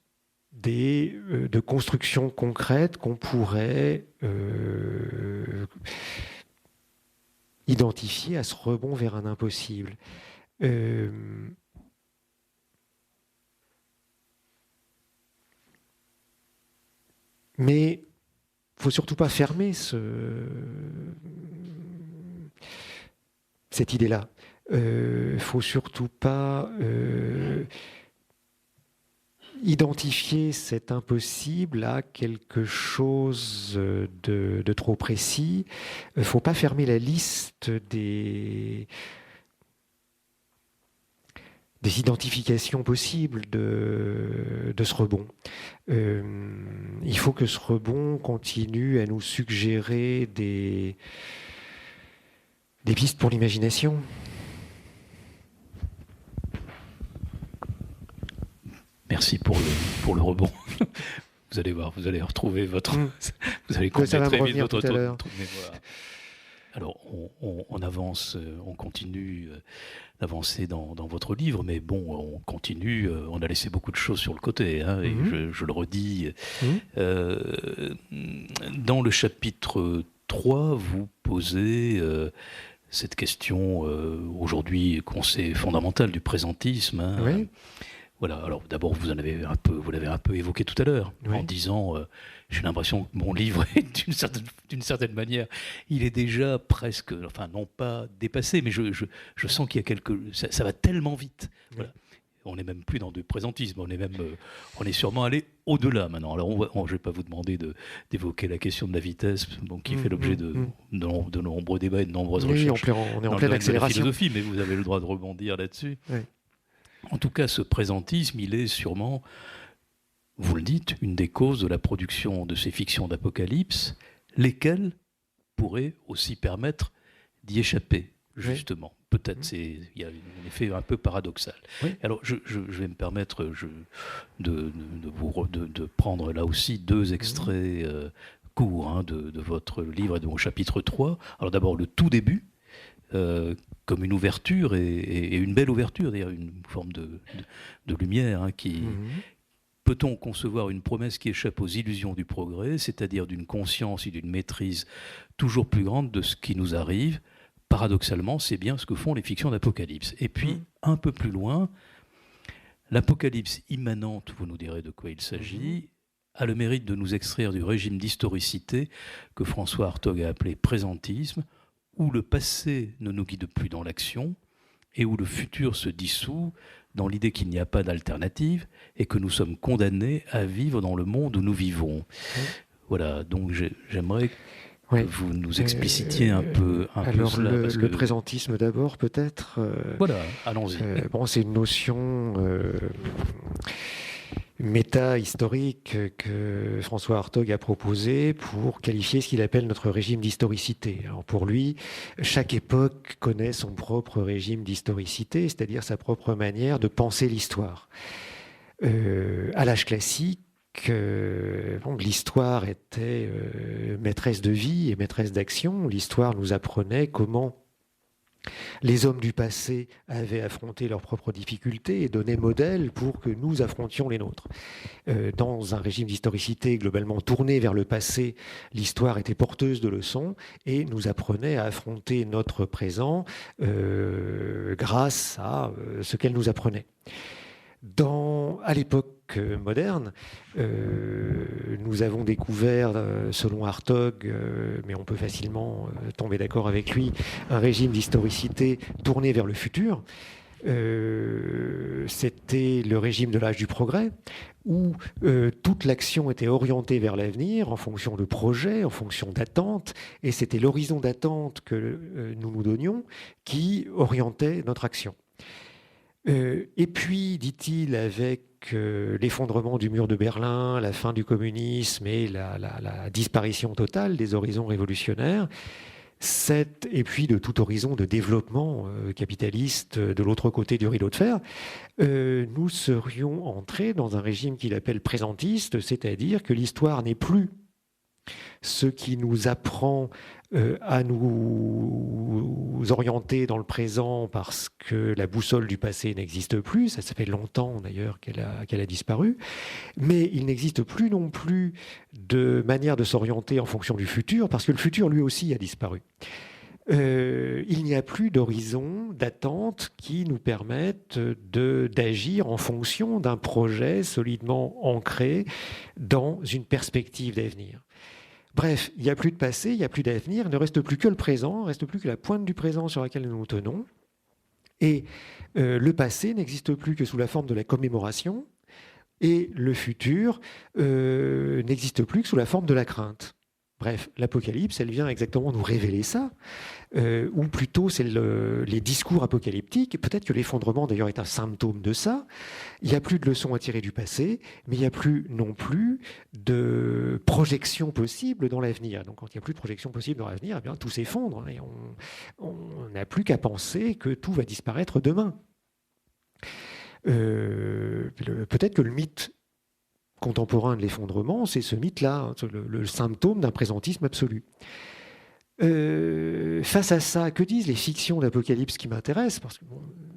de constructions concrètes qu'on pourrait identifier à ce rebond vers un impossible. Mais il ne faut surtout pas fermer cette idée-là. Il ne faut surtout pas identifier cet impossible à quelque chose de trop précis. Il ne faut pas fermer la liste des identifications possibles de ce rebond. Il faut que ce rebond continue à nous suggérer des pistes pour l'imagination. Merci pour le rebond. Vous allez voir, vous allez retrouver votre... Vous allez compléter très vite votre mémoire. Alors, on avance, on continue d'avancer dans votre livre, mais bon, on continue, on a laissé beaucoup de choses sur le côté, hein, et je le redis. Dans le chapitre 3, vous posez cette question, aujourd'hui, qu'on sait fondamentale, du présentisme. Hein, oui. Voilà, alors d'abord, vous l'avez un peu évoqué tout à l'heure, oui, en disant, j'ai l'impression que mon livre est d'une certaine manière, il est déjà presque, enfin non pas dépassé, mais je sens qu'il y a ça va tellement vite. Voilà. On n'est même plus dans du présentisme, on est sûrement allé au-delà maintenant. Alors je ne vais pas vous demander d'évoquer la question de la vitesse, qui fait l'objet de nombreux débats et de nombreuses recherches. On est en pleine accélération. Philosophie, mais vous avez le droit de rebondir là-dessus. Oui. En tout cas, ce présentisme, il est sûrement, vous le dites, une des causes de la production de ces fictions d'apocalypse, lesquelles pourraient aussi permettre d'y échapper, justement. Oui. Peut-être, il y a un effet un peu paradoxal. Oui. Alors, je vais me permettre de prendre là aussi 2 extraits courts de votre livre et de mon chapitre 3. Alors d'abord, le tout début, comme une ouverture, et une belle ouverture, d'ailleurs une forme de lumière, hein, qui... Peut-on concevoir une promesse qui échappe aux illusions du progrès, c'est-à-dire d'une conscience et d'une maîtrise toujours plus grande de ce qui nous arrive? Paradoxalement, c'est bien ce que font les fictions d'apocalypse. Et puis, un peu plus loin, l'apocalypse immanente, vous nous direz de quoi il s'agit, a le mérite de nous extraire du régime d'historicité que François Hartog a appelé présentisme, où le passé ne nous guide plus dans l'action et où le futur se dissout dans l'idée qu'il n'y a pas d'alternative et que nous sommes condamnés à vivre dans le monde où nous vivons. Voilà, donc j'aimerais que vous nous explicitiez un peu cela. Alors le présentisme d'abord, peut-être. Voilà, allons-y. C'est une notion... méta-historique que François Hartog a proposé pour qualifier ce qu'il appelle notre régime d'historicité. Alors pour lui, chaque époque connaît son propre régime d'historicité, c'est-à-dire sa propre manière de penser l'histoire. À l'âge classique, l'histoire était maîtresse de vie et maîtresse d'action. L'histoire nous apprenait comment les hommes du passé avaient affronté leurs propres difficultés et donnaient modèle pour que nous affrontions les nôtres. Dans un régime d'historicité globalement tourné vers le passé, l'histoire était porteuse de leçons et nous apprenait à affronter notre présent grâce à ce qu'elle nous apprenait. À l'époque moderne, nous avons découvert, selon Hartog, mais on peut facilement tomber d'accord avec lui, un régime d'historicité tourné vers le futur. C'était le régime de l'âge du progrès, où toute l'action était orientée vers l'avenir en fonction de projets, en fonction d'attentes, et c'était l'horizon d'attente que nous nous donnions qui orientait notre action. Et puis, dit-il, avec l'effondrement du mur de Berlin, la fin du communisme et la disparition totale des horizons révolutionnaires, et puis de tout horizon de développement capitaliste de l'autre côté du rideau de fer, nous serions entrés dans un régime qu'il appelle présentiste, c'est-à-dire que l'histoire n'est plus ce qui nous apprend à nous orienter dans le présent parce que la boussole du passé n'existe plus. Ça fait longtemps d'ailleurs qu'elle a disparu. Mais il n'existe plus non plus de manière de s'orienter en fonction du futur parce que le futur lui aussi a disparu. Il n'y a plus d'horizon, d'attente qui nous permettent d'agir en fonction d'un projet solidement ancré dans une perspective d'avenir. Bref, il n'y a plus de passé, il n'y a plus d'avenir, il ne reste plus que le présent, il ne reste plus que la pointe du présent sur laquelle nous nous tenons. Et le passé n'existe plus que sous la forme de la commémoration, et le futur n'existe plus que sous la forme de la crainte. Bref, l'Apocalypse, elle vient exactement nous révéler ça, ou plutôt c'est les discours apocalyptiques. Peut-être que l'effondrement d'ailleurs est un symptôme de ça. Il n'y a plus de leçons à tirer du passé, mais il n'y a plus non plus de projection possible dans l'avenir. Donc quand il n'y a plus de projection possible dans l'avenir, eh bien, tout s'effondre, et on n'a plus qu'à penser que tout va disparaître demain. Peut-être que le mythe contemporain de l'effondrement, c'est ce mythe-là, le symptôme d'un présentisme absolu. Face à ça, que disent les fictions d'Apocalypse qui m'intéressent? Parce que,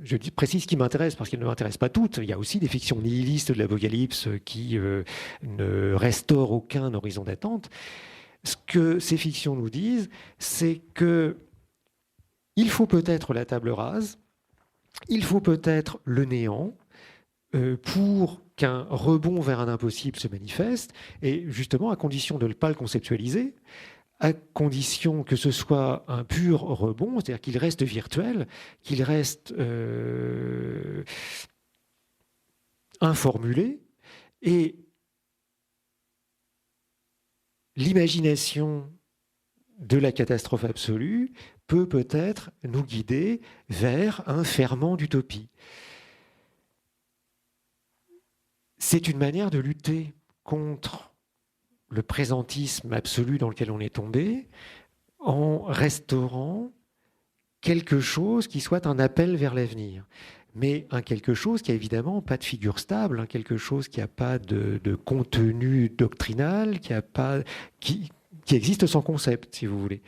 je précise qui m'intéressent parce qu'elles ne m'intéressent pas toutes. Il y a aussi des fictions nihilistes de l'Apocalypse qui ne restaurent aucun horizon d'attente. Ce que ces fictions nous disent, c'est que il faut peut-être la table rase, il faut peut-être le néant, pour qu'un rebond vers un impossible se manifeste, et justement à condition de ne pas le conceptualiser, à condition que ce soit un pur rebond, c'est-à-dire qu'il reste virtuel, qu'il reste informulé, et l'imagination de la catastrophe absolue peut peut-être nous guider vers un ferment d'utopie. C'est une manière de lutter contre le présentisme absolu dans lequel on est tombé en restaurant quelque chose qui soit un appel vers l'avenir. Mais un quelque chose qui n'a évidemment pas de figure stable, un quelque chose qui n'a pas de contenu doctrinal, qui existe sans concept, si vous voulez.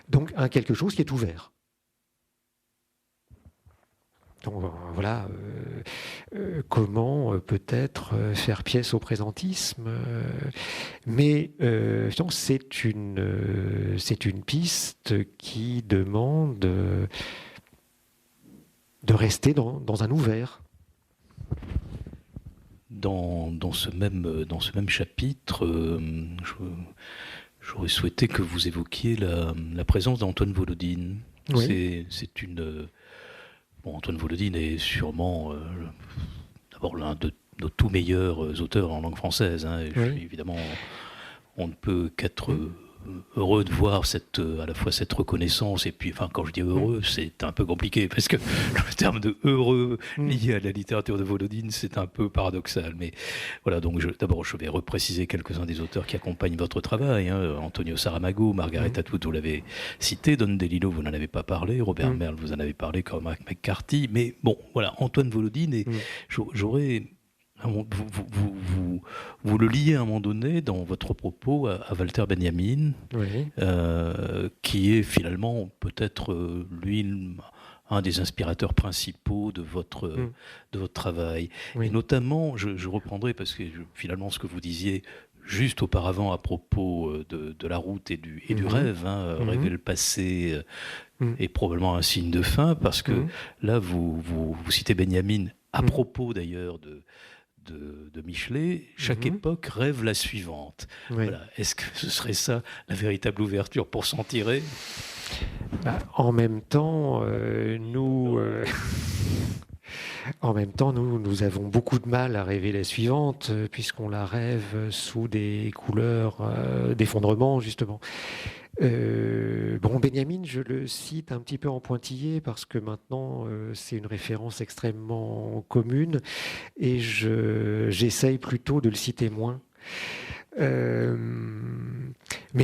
Donc un quelque chose qui est ouvert. Donc voilà, comment peut-être faire pièce au présentisme, mais c'est une piste qui demande de rester dans un ouvert. Dans ce même chapitre, j'aurais souhaité que vous évoquiez la présence d'Antoine Volodine. Oui. C'est une... Antoine Volodine est sûrement d'abord l'un de nos tout meilleurs auteurs en langue française. Oui. Évidemment, on ne peut qu'être heureux de voir à la fois cette reconnaissance, et puis, quand je dis heureux, c'est un peu compliqué, parce que le terme de heureux lié à la littérature de Volodine, c'est un peu paradoxal. Mais voilà, donc d'abord, je vais repréciser quelques-uns des auteurs qui accompagnent votre travail. Antonio Saramago, Margaret Atwood, vous l'avez cité, Don DeLillo, vous n'en avez pas parlé, Robert Merle, vous en avez parlé, Cormac McCarthy. Mais bon, voilà, Antoine Volodine, et j'aurais... Vous le liez à un moment donné dans votre propos à Walter Benjamin, qui est finalement peut-être lui un des inspirateurs principaux de votre travail. Oui. Et notamment, je reprendrai, parce que finalement ce que vous disiez juste auparavant à propos de la route et du rêve, rêver le passé est probablement un signe de fin, parce que là vous citez Benjamin à propos d'ailleurs de Michelet, chaque époque rêve la suivante. Oui. Voilà. Est-ce que ce serait ça la véritable ouverture pour s'en tirer ? En même temps, nous... En même temps, nous avons beaucoup de mal à rêver la suivante, puisqu'on la rêve sous des couleurs d'effondrement, justement. Benjamin, je le cite un petit peu en pointillé parce que maintenant c'est une référence extrêmement commune et j'essaye plutôt de le citer moins. Mais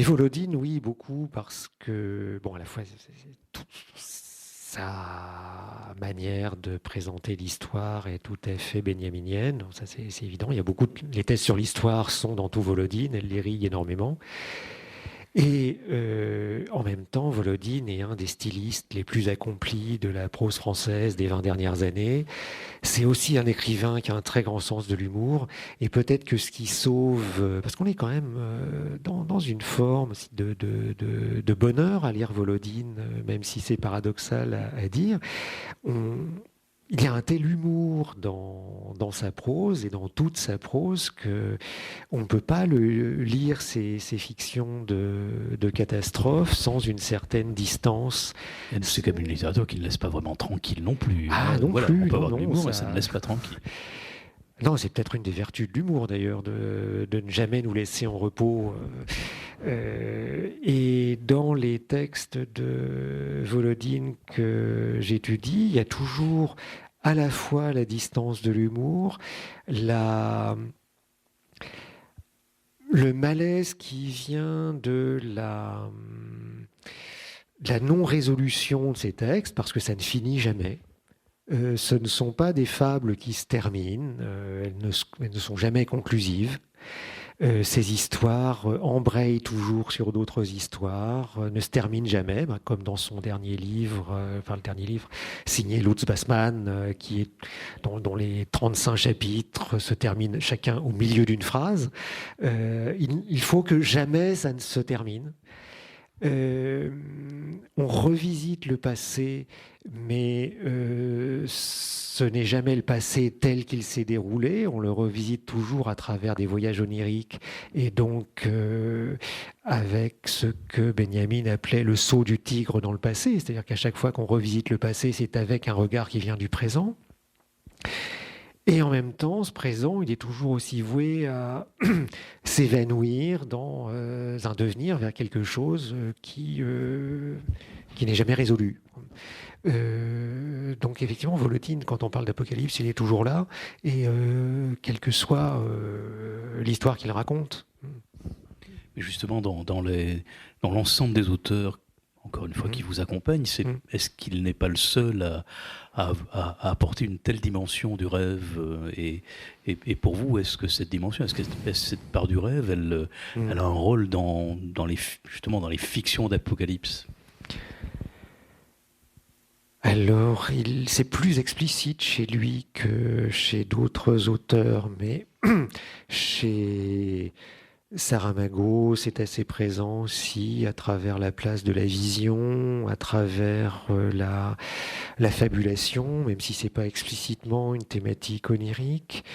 Volodine, oui, beaucoup parce que, à la fois c'est toute sa manière de présenter l'histoire est tout à fait benjaminienne, ça c'est évident. Il y a les thèses sur l'histoire sont dans tout Volodine, elle les rit énormément. Et en même temps, Volodine est un des stylistes les plus accomplis de la prose française des 20 dernières années. C'est aussi un écrivain qui a un très grand sens de l'humour. Et peut-être que ce qui sauve, parce qu'on est quand même dans une forme de bonheur à lire Volodine, même si c'est paradoxal à dire, il y a un tel humour dans sa prose et dans toute sa prose qu'on ne peut pas lire ces fictions de catastrophes sans une certaine distance. C'est comme une littérature qui ne laisse pas vraiment tranquille non plus. Non plus. On peut avoir de l'humour, mais ça ne laisse pas tranquille. Non, c'est peut-être une des vertus de l'humour d'ailleurs, de ne jamais nous laisser en repos. Et dans les textes de Volodine que j'étudie, il y a toujours à la fois la distance de l'humour, le malaise qui vient de la non-résolution de ces textes, parce que ça ne finit jamais. Ce ne sont pas des fables qui se terminent, elles ne sont jamais conclusives. Ces histoires embrayent toujours sur d'autres histoires, ne se terminent jamais, comme dans son dernier livre, le dernier livre signé Lutz Bassmann, dont les 35 chapitres se terminent chacun au milieu d'une phrase. Il faut que jamais ça ne se termine. On revisite le passé, mais ce n'est jamais le passé tel qu'il s'est déroulé. On le revisite toujours à travers des voyages oniriques et donc avec ce que Benjamin appelait le saut du tigre dans le passé. C'est-à-dire qu'à chaque fois qu'on revisite le passé, c'est avec un regard qui vient du présent. Et en même temps, ce présent, il est toujours aussi voué à s'évanouir dans un devenir vers quelque chose qui n'est jamais résolu. Donc effectivement, Volodine, quand on parle d'Apocalypse, il est toujours là, et quelle que soit l'histoire qu'il raconte. Justement, dans l'ensemble des auteurs, encore une fois, qui vous accompagnent, est-ce qu'il n'est pas le seul à apporter une telle dimension du rêve et pour vous, est-ce que cette dimension, est-ce que cette part du rêve, elle a un rôle justement dans les fictions d'Apocalypse ? Alors, c'est plus explicite chez lui que chez d'autres auteurs, mais chez Saramago, c'est assez présent aussi à travers la place de la vision, à travers la fabulation, même si c'est pas explicitement une thématique onirique.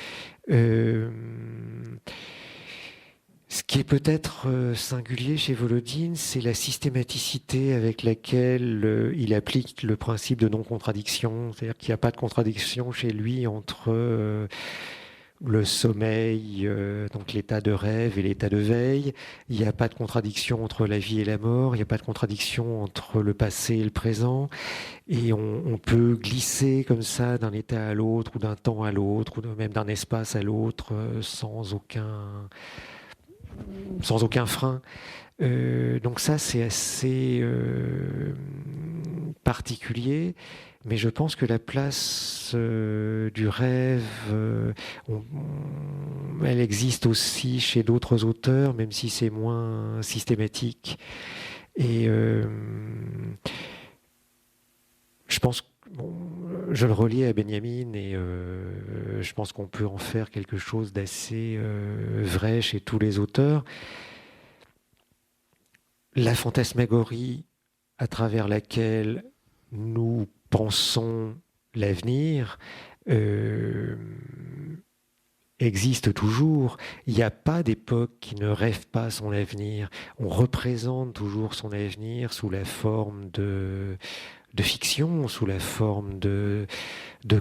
Ce qui est peut-être singulier chez Volodine, c'est la systématicité avec laquelle il applique le principe de non-contradiction. C'est-à-dire qu'il n'y a pas de contradiction chez lui entre le sommeil, donc l'état de rêve et l'état de veille. Il n'y a pas de contradiction entre la vie et la mort. Il n'y a pas de contradiction entre le passé et le présent. Et on peut glisser comme ça d'un état à l'autre, ou d'un temps à l'autre, ou même d'un espace à l'autre, sans aucun frein. Donc ça, c'est assez particulier. Mais je pense que la place du rêve, elle existe aussi chez d'autres auteurs, même si c'est moins systématique. Et je pense, je le relie à Benjamin, et je pense qu'on peut en faire quelque chose d'assez vrai chez tous les auteurs. La fantasmagorie à travers laquelle nous pensons l'avenir existe toujours. Il n'y a pas d'époque qui ne rêve pas son avenir. On représente toujours son avenir sous la forme fiction, sous la forme de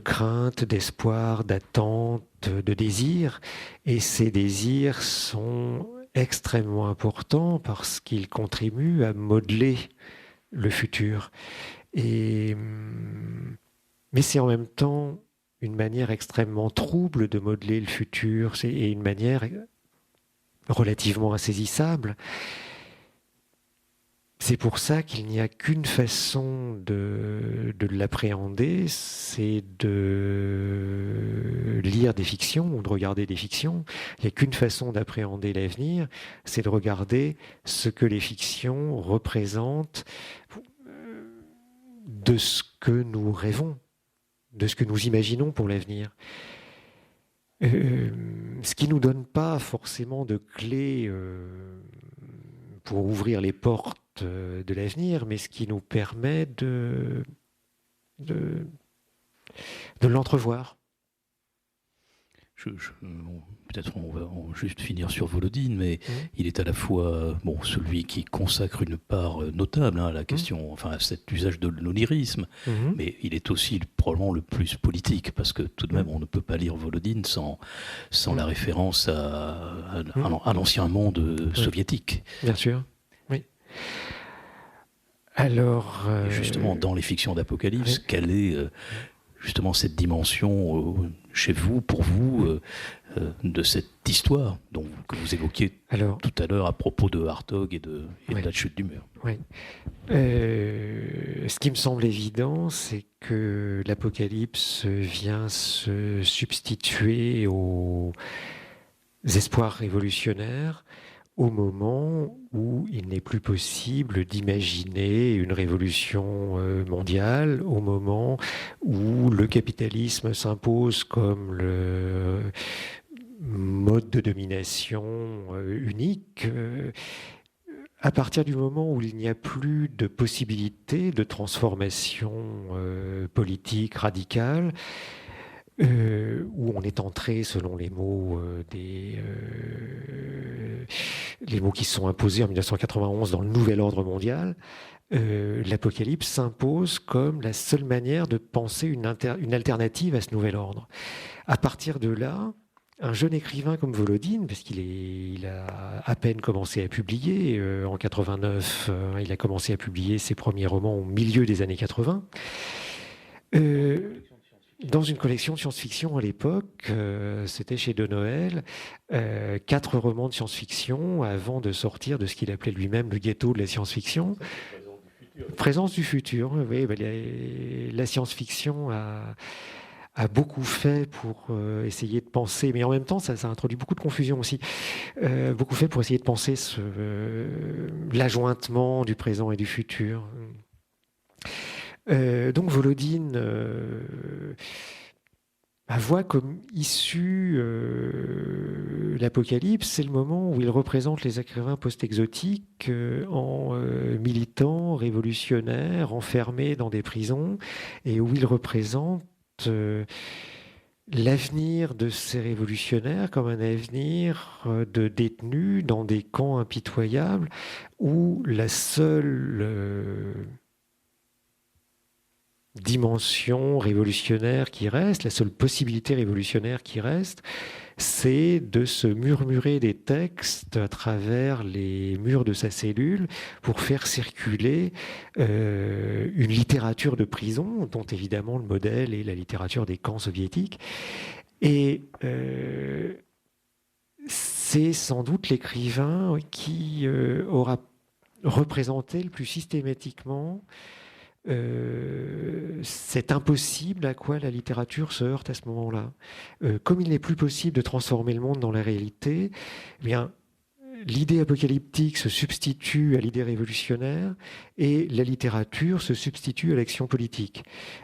crainte, d'espoir, d'attente, de désir. Et ces désirs sont extrêmement importants parce qu'ils contribuent à modeler le futur. Mais c'est en même temps une manière extrêmement trouble de modeler le futur, et une manière relativement insaisissable. C'est pour ça qu'il n'y a qu'une façon de l'appréhender, c'est de lire des fictions ou de regarder des fictions. Il n'y a qu'une façon d'appréhender l'avenir, c'est de regarder ce que les fictions représentent de ce que nous rêvons, de ce que nous imaginons pour l'avenir. Ce qui ne nous donne pas forcément de clés pour ouvrir les portes de l'avenir, mais ce qui nous permet de l'entrevoir. Peut-être on va juste finir sur Volodine, mais il est à la fois celui qui consacre une part notable à la question, enfin à cet usage de l'onirisme, mais il est aussi probablement le plus politique, parce que tout de même on ne peut pas lire Volodine sans la référence à l'ancien monde soviétique. Bien sûr, oui. Alors, justement, dans les fictions d'Apocalypse, quelle est justement cette dimension chez vous, pour vous, de cette histoire que vous évoquiez tout à l'heure à propos de Hartog et de la chute du mur? Oui. Ce qui me semble évident, c'est que l'Apocalypse vient se substituer aux espoirs révolutionnaires au moment où il n'est plus possible d'imaginer une révolution mondiale, au moment où le capitalisme s'impose comme le mode de domination unique, à partir du moment où il n'y a plus de possibilité de transformation politique radicale, où on est entré, selon les mots les mots qui se sont imposés en 1991 dans le nouvel ordre mondial, l'Apocalypse s'impose comme la seule manière de penser une alternative à ce nouvel ordre. À partir de là, un jeune écrivain comme Volodine, parce qu'il a à peine commencé à publier, en 89, il a commencé à publier ses premiers romans au milieu des années 80, dans une collection de science-fiction à l'époque, c'était chez De Noël, 4 romans de science-fiction avant de sortir de ce qu'il appelait lui-même le ghetto de la science-fiction. Présence du futur, oui. La science-fiction a beaucoup fait pour essayer de penser, mais en même temps, ça introduit beaucoup de confusion aussi, beaucoup fait pour essayer de penser l'ajointement du présent et du futur. Donc Volodine voit comme issue l'Apocalypse, c'est le moment où il représente les écrivains post-exotiques en militants, révolutionnaires, enfermés dans des prisons, et où il représente l'avenir de ces révolutionnaires comme un avenir de détenus dans des camps impitoyables où la seule dimension révolutionnaire qui reste, la seule possibilité révolutionnaire qui reste, c'est de se murmurer des textes à travers les murs de sa cellule pour faire circuler une littérature de prison, dont évidemment le modèle est la littérature des camps soviétiques. Et c'est sans doute l'écrivain qui aura représenté le plus systématiquement c'est impossible à quoi la littérature se heurte à ce moment-là. Comme il n'est plus possible de transformer le monde dans la réalité, eh bien, l'idée apocalyptique se substitue à l'idée révolutionnaire et la littérature se substitue à l'action politique.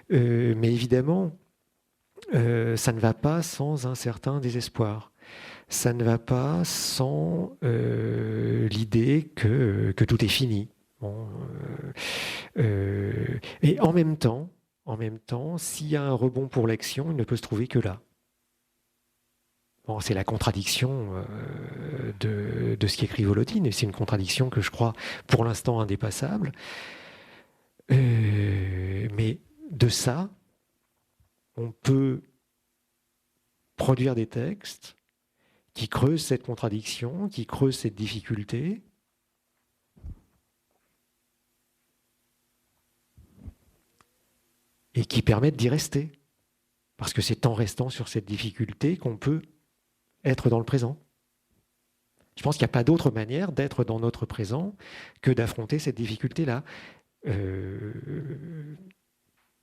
Mais évidemment, ça ne va pas sans un certain désespoir. Ça ne va pas sans l'idée que tout est fini. Bon, et en même temps, s'il y a un rebond pour l'action, il ne peut se trouver que là. Bon, c'est la contradiction de ce qu'écrit Volodine, et c'est une contradiction que je crois pour l'instant indépassable. Mais de ça, on peut produire des textes qui creusent cette contradiction, qui creusent cette difficulté. Et qui permettent d'y rester. Parce que c'est en restant sur cette difficulté qu'on peut être dans le présent. Je pense qu'il n'y a pas d'autre manière d'être dans notre présent que d'affronter cette difficulté-là.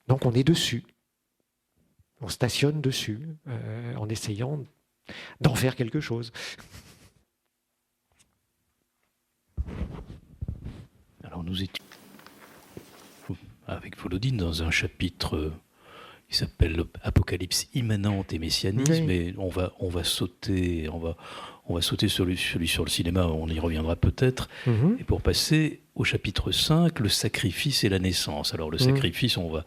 Donc on est dessus. On stationne dessus en essayant d'en faire quelque chose. Alors nous étions avec Volodine dans un chapitre qui s'appelle Apocalypse immanente et messianisme, mais on va sauter celui sur le cinéma, on y reviendra peut-être, et pour passer au chapitre 5, le sacrifice et la naissance. Alors le sacrifice, on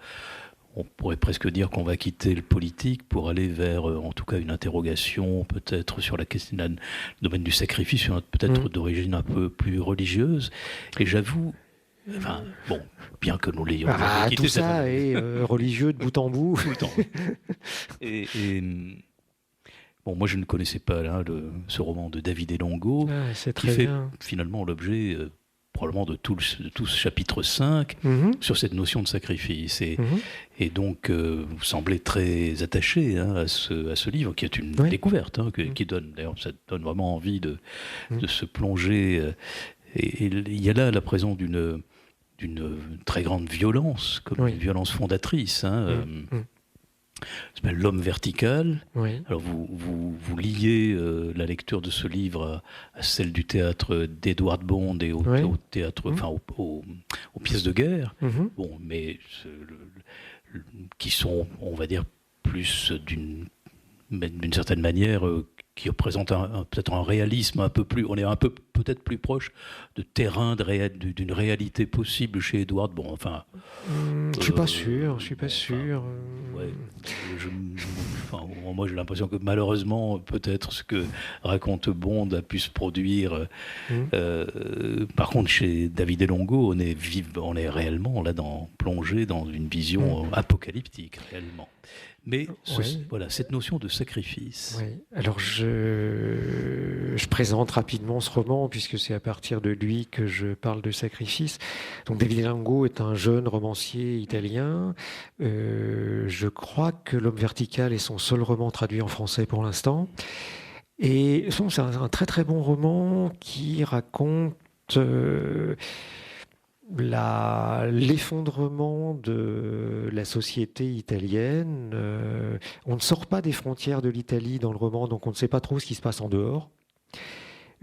pourrait presque dire qu'on va quitter le politique pour aller vers, en tout cas, une interrogation peut-être sur la question, le domaine du sacrifice, peut-être d'origine un peu plus religieuse. Et j'avoue, enfin, bon, bien que nous l'ayons quitté, tout ça est religieux de bout en bout. Et bon, moi je ne connaissais pas ce roman de Davide Longo, qui fait finalement l'objet probablement de tout ce chapitre 5 sur cette notion de sacrifice. Et donc, vous semblez très attaché à ce livre, qui est une découverte, qui donne, d'ailleurs, ça donne vraiment envie de se plonger. Et il y a là la présence d'une très grande violence, comme une violence fondatrice. Ça s'appelle L'homme vertical. Alors vous liez la lecture de ce livre à celle du théâtre d'Edward Bond et au théâtre, enfin aux pièces de guerre. Bon, mais qui sont, on va dire, plus d'une certaine manière, qui représente peut-être un réalisme un peu plus, on est peut-être plus proche de terrain d'une réalité possible chez Edward. Bon, enfin, je suis pas sûr. Moi j'ai l'impression que malheureusement, peut-être ce que raconte Bond a pu se produire. Par contre, chez Davide Longo, on est réellement là plongé dans une vision apocalyptique, réellement. Mais voilà, cette notion de sacrifice. Alors je présente rapidement ce roman, puisque c'est à partir de lui que je parle de sacrifice. Donc Davide Longo est un jeune romancier italien. Je crois que L'homme vertical est son seul roman traduit en français pour l'instant. Et c'est un très très bon roman qui raconte l'effondrement de la société italienne. On ne sort pas des frontières de l'Italie dans le roman, donc on ne sait pas trop ce qui se passe en dehors.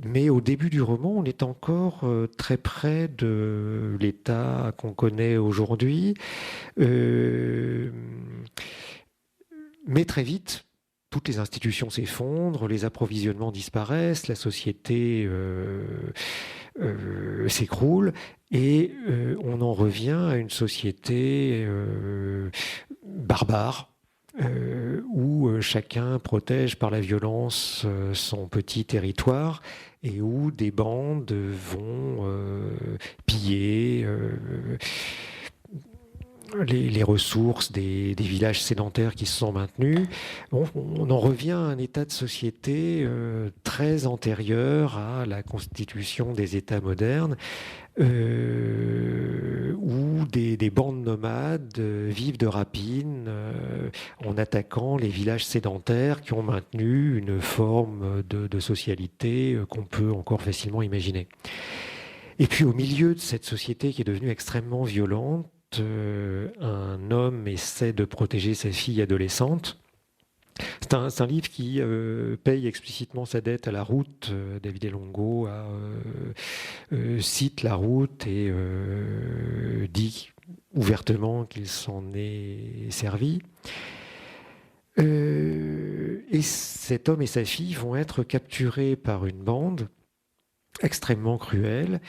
Mais au début du roman, on est encore très près de l'État qu'on connaît aujourd'hui. Mais très vite, toutes les institutions s'effondrent, les approvisionnements disparaissent, la société s'écroule, et on en revient à une société barbare, où chacun protège par la violence son petit territoire, et où des bandes vont piller les ressources des villages sédentaires qui se sont maintenus. Bon, on en revient à un état de société très antérieur à la constitution des États modernes, où des bandes nomades vivent de rapines en attaquant les villages sédentaires qui ont maintenu une forme de socialité qu'on peut encore facilement imaginer. Et puis au milieu de cette société qui est devenue extrêmement violente, un homme essaie de protéger sa fille adolescente. C'est un livre qui paye explicitement sa dette à la route. Davide Longo cite la route et dit ouvertement qu'il s'en est servi. Et cet homme et sa fille vont être capturés par une bande extrêmement cruelle,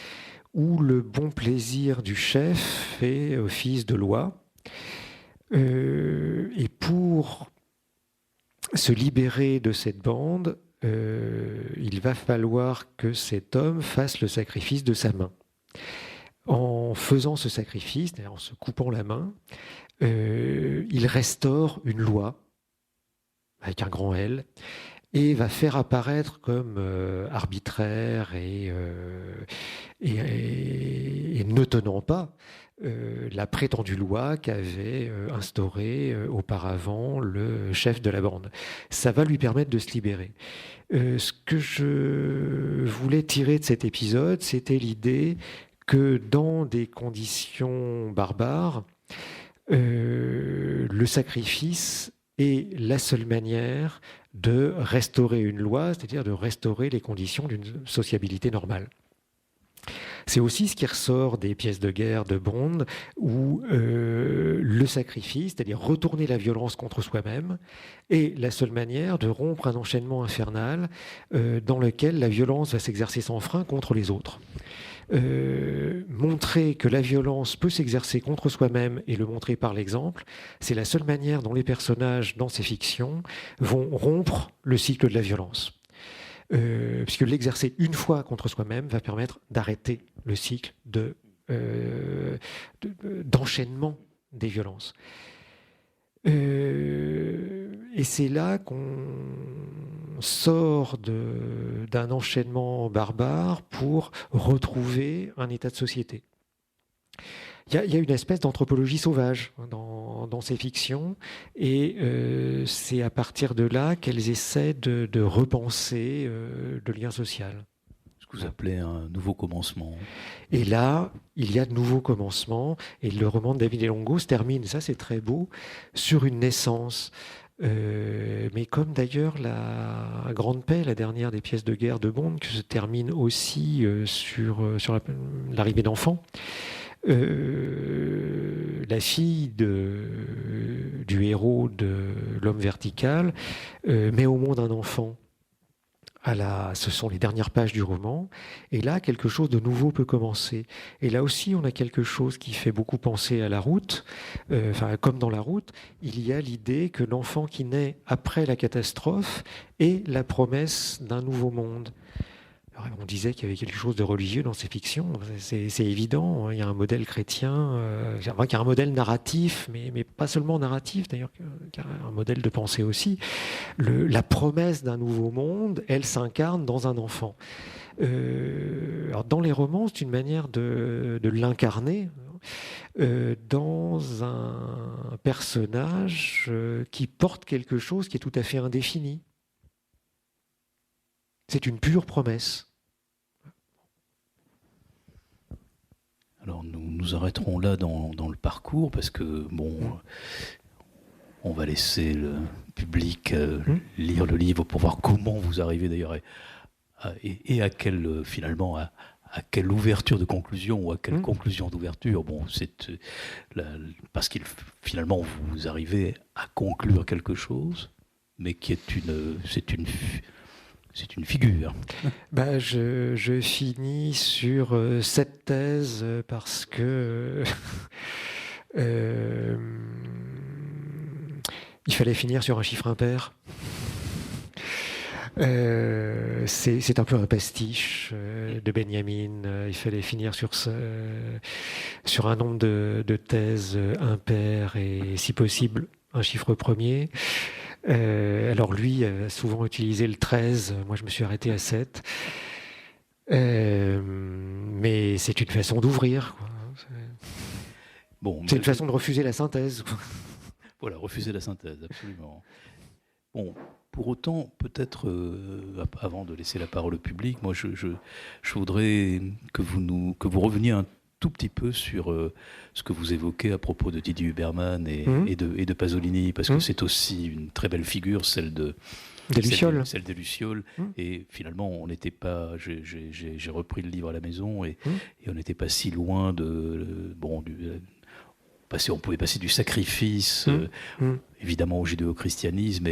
où le bon plaisir du chef fait office de loi. Et pour se libérer de cette bande, il va falloir que cet homme fasse le sacrifice de sa main. En en faisant ce sacrifice, en se coupant la main, il restaure une loi avec un grand L, et va faire apparaître comme arbitraire et ne tenant pas la prétendue loi qu'avait instaurée auparavant le chef de la bande. Ça va lui permettre de se libérer. Ce que je voulais tirer de cet épisode, c'était l'idée que dans des conditions barbares, le sacrifice est la seule manière de restaurer une loi, c'est-à-dire de restaurer les conditions d'une sociabilité normale. C'est aussi ce qui ressort des pièces de guerre de Bond, où le sacrifice, c'est-à-dire retourner la violence contre soi-même, est la seule manière de rompre un enchaînement infernal dans lequel la violence va s'exercer sans frein contre les autres. Montrer que la violence peut s'exercer contre soi-même et le montrer par l'exemple, c'est la seule manière dont les personnages dans ces fictions vont rompre le cycle de la violence. Puisque l'exercer une fois contre soi-même va permettre d'arrêter le cycle d'enchaînement des violences. Et c'est là qu'on sort d'un enchaînement barbare pour retrouver un état de société. Il y a une espèce d'anthropologie sauvage dans ces fictions, et c'est à partir de là qu'elles essaient de repenser le lien social. Ce que vous appelez un nouveau commencement. Et là, il y a de nouveaux commencements, et le roman de David Longo se termine, ça c'est très beau, sur une naissance. Mais comme d'ailleurs la Grande Paix, la dernière des pièces de guerre de Bond, qui se termine aussi sur l'arrivée d'enfants. La fille du héros de L'Homme Vertical met au monde un enfant. Ce sont les dernières pages du roman, et là quelque chose de nouveau peut commencer. Et là aussi on a quelque chose qui fait beaucoup penser à La Route, comme dans La Route, il y a l'idée que l'enfant qui naît après la catastrophe est la promesse d'un nouveau monde. Alors, on disait qu'il y avait quelque chose de religieux dans ces fictions, c'est évident, il y a un modèle chrétien, il y a un modèle narratif, mais pas seulement narratif d'ailleurs, qu'il y a un modèle de pensée aussi. La promesse d'un nouveau monde, elle s'incarne dans un enfant. Alors dans les romans, c'est une manière de l'incarner dans un personnage qui porte quelque chose qui est tout à fait indéfini. C'est une pure promesse. Alors nous arrêterons là dans le parcours, parce que on va laisser le public lire le livre pour voir comment vous arrivez d'ailleurs et à quelle finalement à quelle ouverture de conclusion ou à quelle conclusion d'ouverture. Parce qu'il finalement vous arrivez à conclure quelque chose, mais qui est c'est une figure. Je finis sur cette thèse parce que il fallait finir sur un chiffre impair. C'est un peu un pastiche de Benjamin. Il fallait finir sur un nombre de thèses impaires et, si possible, un chiffre premier. Alors lui a souvent utilisé le 13, moi je me suis arrêté à 7. Mais c'est une façon d'ouvrir. C'est une façon de refuser la synthèse. Voilà, refuser la synthèse, absolument. Bon, pour autant, peut-être, avant de laisser la parole au public, moi je voudrais que vous reveniez un tout petit peu sur ce que vous évoquez à propos de Didier Huberman et de Pasolini, parce que c'est aussi une très belle figure, celle des Lucioles. Et finalement, on n'était pas. J'ai repris le livre à la maison et on n'était pas si loin on pouvait passer du sacrifice, évidemment, au judéo-christianisme,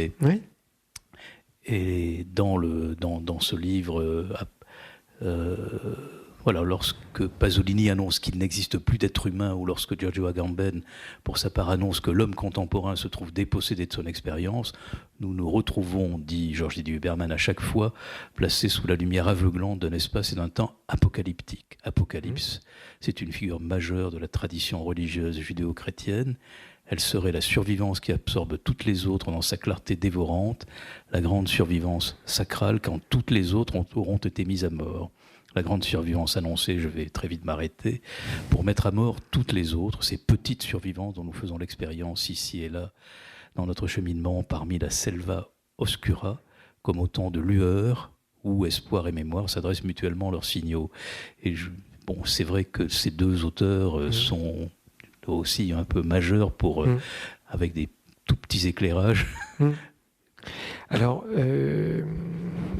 et dans ce livre. Voilà, lorsque Pasolini annonce qu'il n'existe plus d'être humain, ou lorsque Giorgio Agamben, pour sa part, annonce que l'homme contemporain se trouve dépossédé de son expérience, nous nous retrouvons, dit Georges Didier Huberman, à chaque fois placés sous la lumière aveuglante d'un espace et d'un temps apocalyptique. Apocalypse, c'est une figure majeure de la tradition religieuse judéo-chrétienne. Elle serait la survivance qui absorbe toutes les autres dans sa clarté dévorante, la grande survivance sacrale quand toutes les autres auront été mises à mort. La grande survivance annoncée, je vais très vite m'arrêter, pour mettre à mort toutes les autres, ces petites survivances dont nous faisons l'expérience ici et là, dans notre cheminement parmi la selva oscura, comme autant de lueurs où espoir et mémoire s'adressent mutuellement leurs signaux. Et c'est vrai que ces deux auteurs sont aussi un peu majeurs avec des tout petits éclairages. Alors,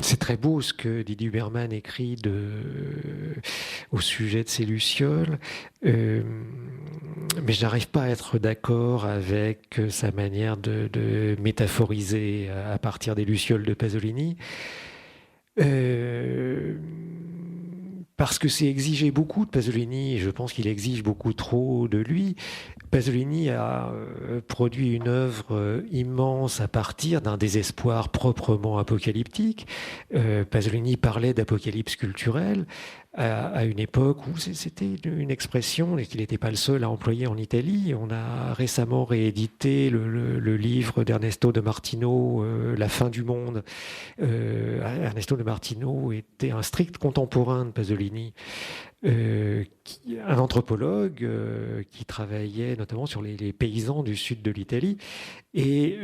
c'est très beau ce que Didier Huberman écrit au sujet de ces lucioles, mais je n'arrive pas à être d'accord avec sa manière de métaphoriser à partir des lucioles de Pasolini. Parce que c'est exiger beaucoup de Pasolini, et je pense qu'il exige beaucoup trop de lui. Pasolini a produit une œuvre immense à partir d'un désespoir proprement apocalyptique. Pasolini parlait d'apocalypse culturelle à une époque où c'était une expression et qu'il n'était pas le seul à employer en Italie. On a récemment réédité le livre d'Ernesto de Martino, La fin du monde. Ernesto de Martino était un strict contemporain de Pasolini. Un anthropologue qui travaillait notamment sur les paysans du sud de l'Italie, et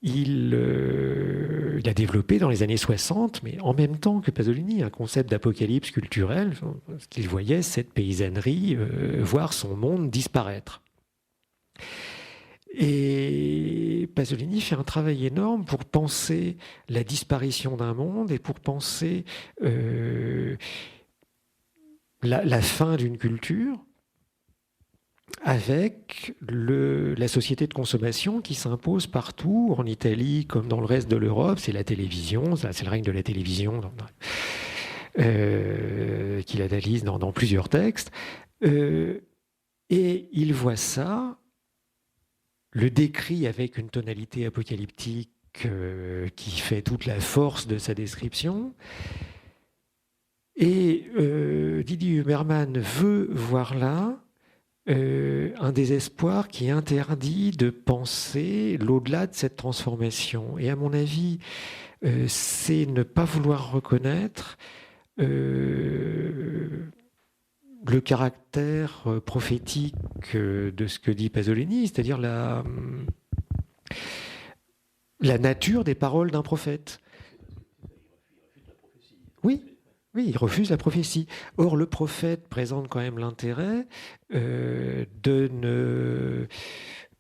il a développé dans les années 60, mais en même temps que Pasolini, un concept d'apocalypse culturelle, parce qu'il voyait cette paysannerie voir son monde disparaître. Et Pasolini fait un travail énorme pour penser la disparition d'un monde et pour penser la fin d'une culture avec la société de consommation qui s'impose partout, en Italie comme dans le reste de l'Europe. C'est la télévision, c'est le règne de la télévision qu'il analyse dans plusieurs textes. Et il voit ça, le décrit avec une tonalité apocalyptique qui fait toute la force de sa description. Et Didier Huberman veut voir là un désespoir qui interdit de penser l'au-delà de cette transformation. Et à mon avis, c'est ne pas vouloir reconnaître le caractère prophétique de ce que dit Pasolini, c'est-à-dire la nature des paroles d'un prophète. Oui, il refuse la prophétie. Or, le prophète présente quand même l'intérêt de ne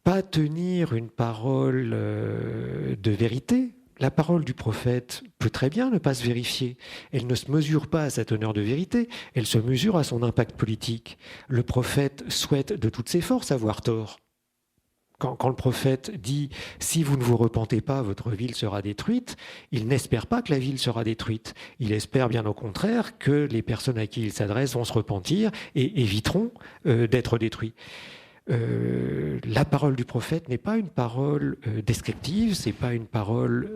pas tenir une parole de vérité. La parole du prophète peut très bien ne pas se vérifier. Elle ne se mesure pas à sa teneur de vérité, elle se mesure à son impact politique. Le prophète souhaite de toutes ses forces avoir tort. Quand le prophète dit « si vous ne vous repentez pas, votre ville sera détruite », il n'espère pas que la ville sera détruite. Il espère bien au contraire que les personnes à qui il s'adresse vont se repentir et éviteront d'être détruits. La parole du prophète n'est pas une parole descriptive, c'est pas une parole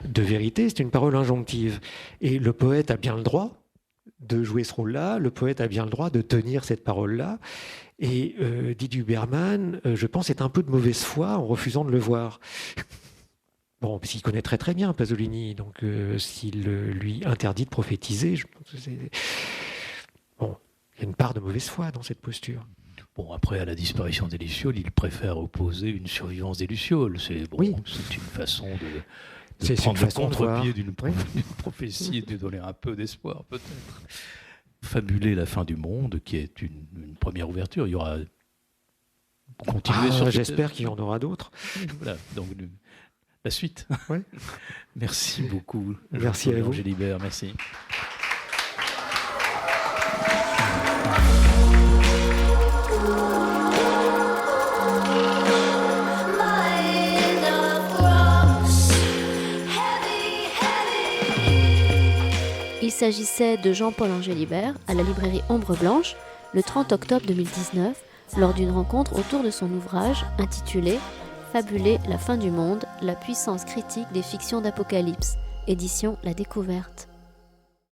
de vérité, c'est une parole injonctive. Et le poète a bien le droit de jouer ce rôle-là, le poète a bien le droit de tenir cette parole-là. Et Didier Huberman, je pense, est un peu de mauvaise foi en refusant de le voir. Bon, parce qu'il connaît très très bien Pasolini, donc s'il lui interdit de prophétiser, je pense que c'est... Bon, il y a une part de mauvaise foi dans cette posture. Bon, après, à la disparition des lucioles, il préfère opposer une survivance des lucioles. C'est une façon de prendre le contre-pied d'une prophétie et de donner un peu d'espoir, peut-être. Fabuler la fin du monde, qui est une première ouverture. Il y aura... Continuer sur j'espère qu'il y en aura d'autres. Voilà, donc la suite. Ouais. Merci beaucoup. Merci à vous. Gélibert, merci. Il s'agissait de Jean-Paul Angélibert à la librairie Ombre Blanche le 30 octobre 2019 lors d'une rencontre autour de son ouvrage intitulé « Fabuler la fin du monde, la puissance critique des fictions d'apocalypse », édition La Découverte.